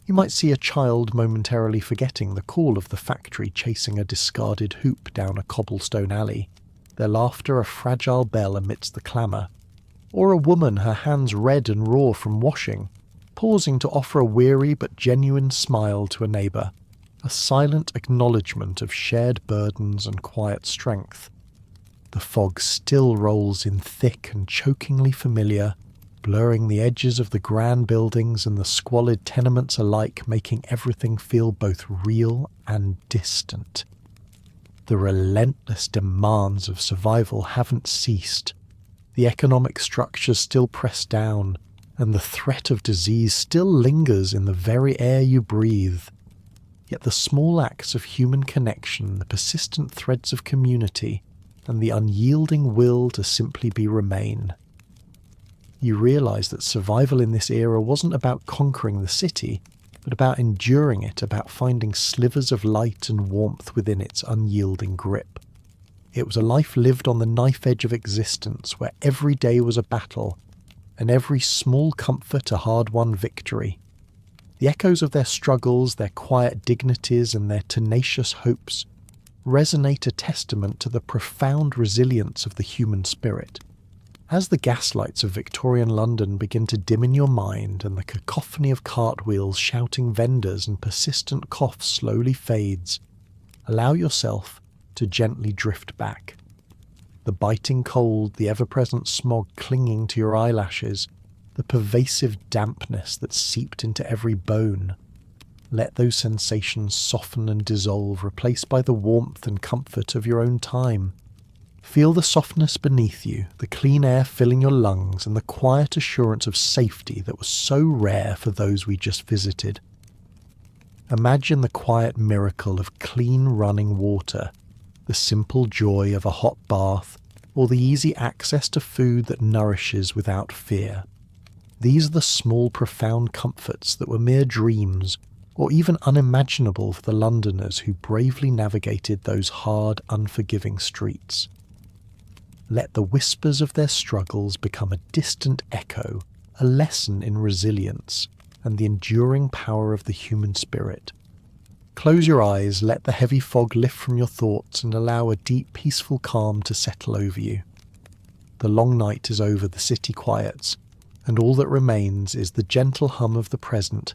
You might see a child momentarily forgetting the call of the factory chasing a discarded hoop down a cobblestone alley, their laughter a fragile bell amidst the clamour, or a woman, her hands red and raw from washing, pausing to offer a weary but genuine smile to a neighbour, a silent acknowledgement of shared burdens and quiet strength. The fog still rolls in thick and chokingly familiar, blurring the edges of the grand buildings and the squalid tenements alike, making everything feel both real and distant. The relentless demands of survival haven't ceased, The economic structures still press down, and the threat of disease still lingers in the very air you breathe. Yet the small acts of human connection, the persistent threads of community, and the unyielding will to simply remain. You realise that survival in this era wasn't about conquering the city, but about enduring it, about finding slivers of light and warmth within its unyielding grip. It was a life lived on the knife edge of existence, where every day was a battle, and every small comfort a hard-won victory. The echoes of their struggles, their quiet dignities, and their tenacious hopes resonate a testament to the profound resilience of the human spirit. As the gaslights of Victorian London begin to dim in your mind and the cacophony of cartwheels, shouting vendors, and persistent coughs slowly fades, allow yourself to gently drift back. The biting cold, the ever-present smog clinging to your eyelashes, the pervasive dampness that seeped into every bone. Let those sensations soften and dissolve, replaced by the warmth and comfort of your own time. Feel the softness beneath you, the clean air filling your lungs, and the quiet assurance of safety that was so rare for those we just visited. Imagine the quiet miracle of clean running water, the simple joy of a hot bath, or the easy access to food that nourishes without fear. These are the small, profound comforts that were mere dreams, or even unimaginable for the Londoners who bravely navigated those hard, unforgiving streets. Let the whispers of their struggles become a distant echo, a lesson in resilience and the enduring power of the human spirit. Close your eyes, let the heavy fog lift from your thoughts, and allow a deep, peaceful calm to settle over you. The long night is over, the city quiets, and all that remains is the gentle hum of the present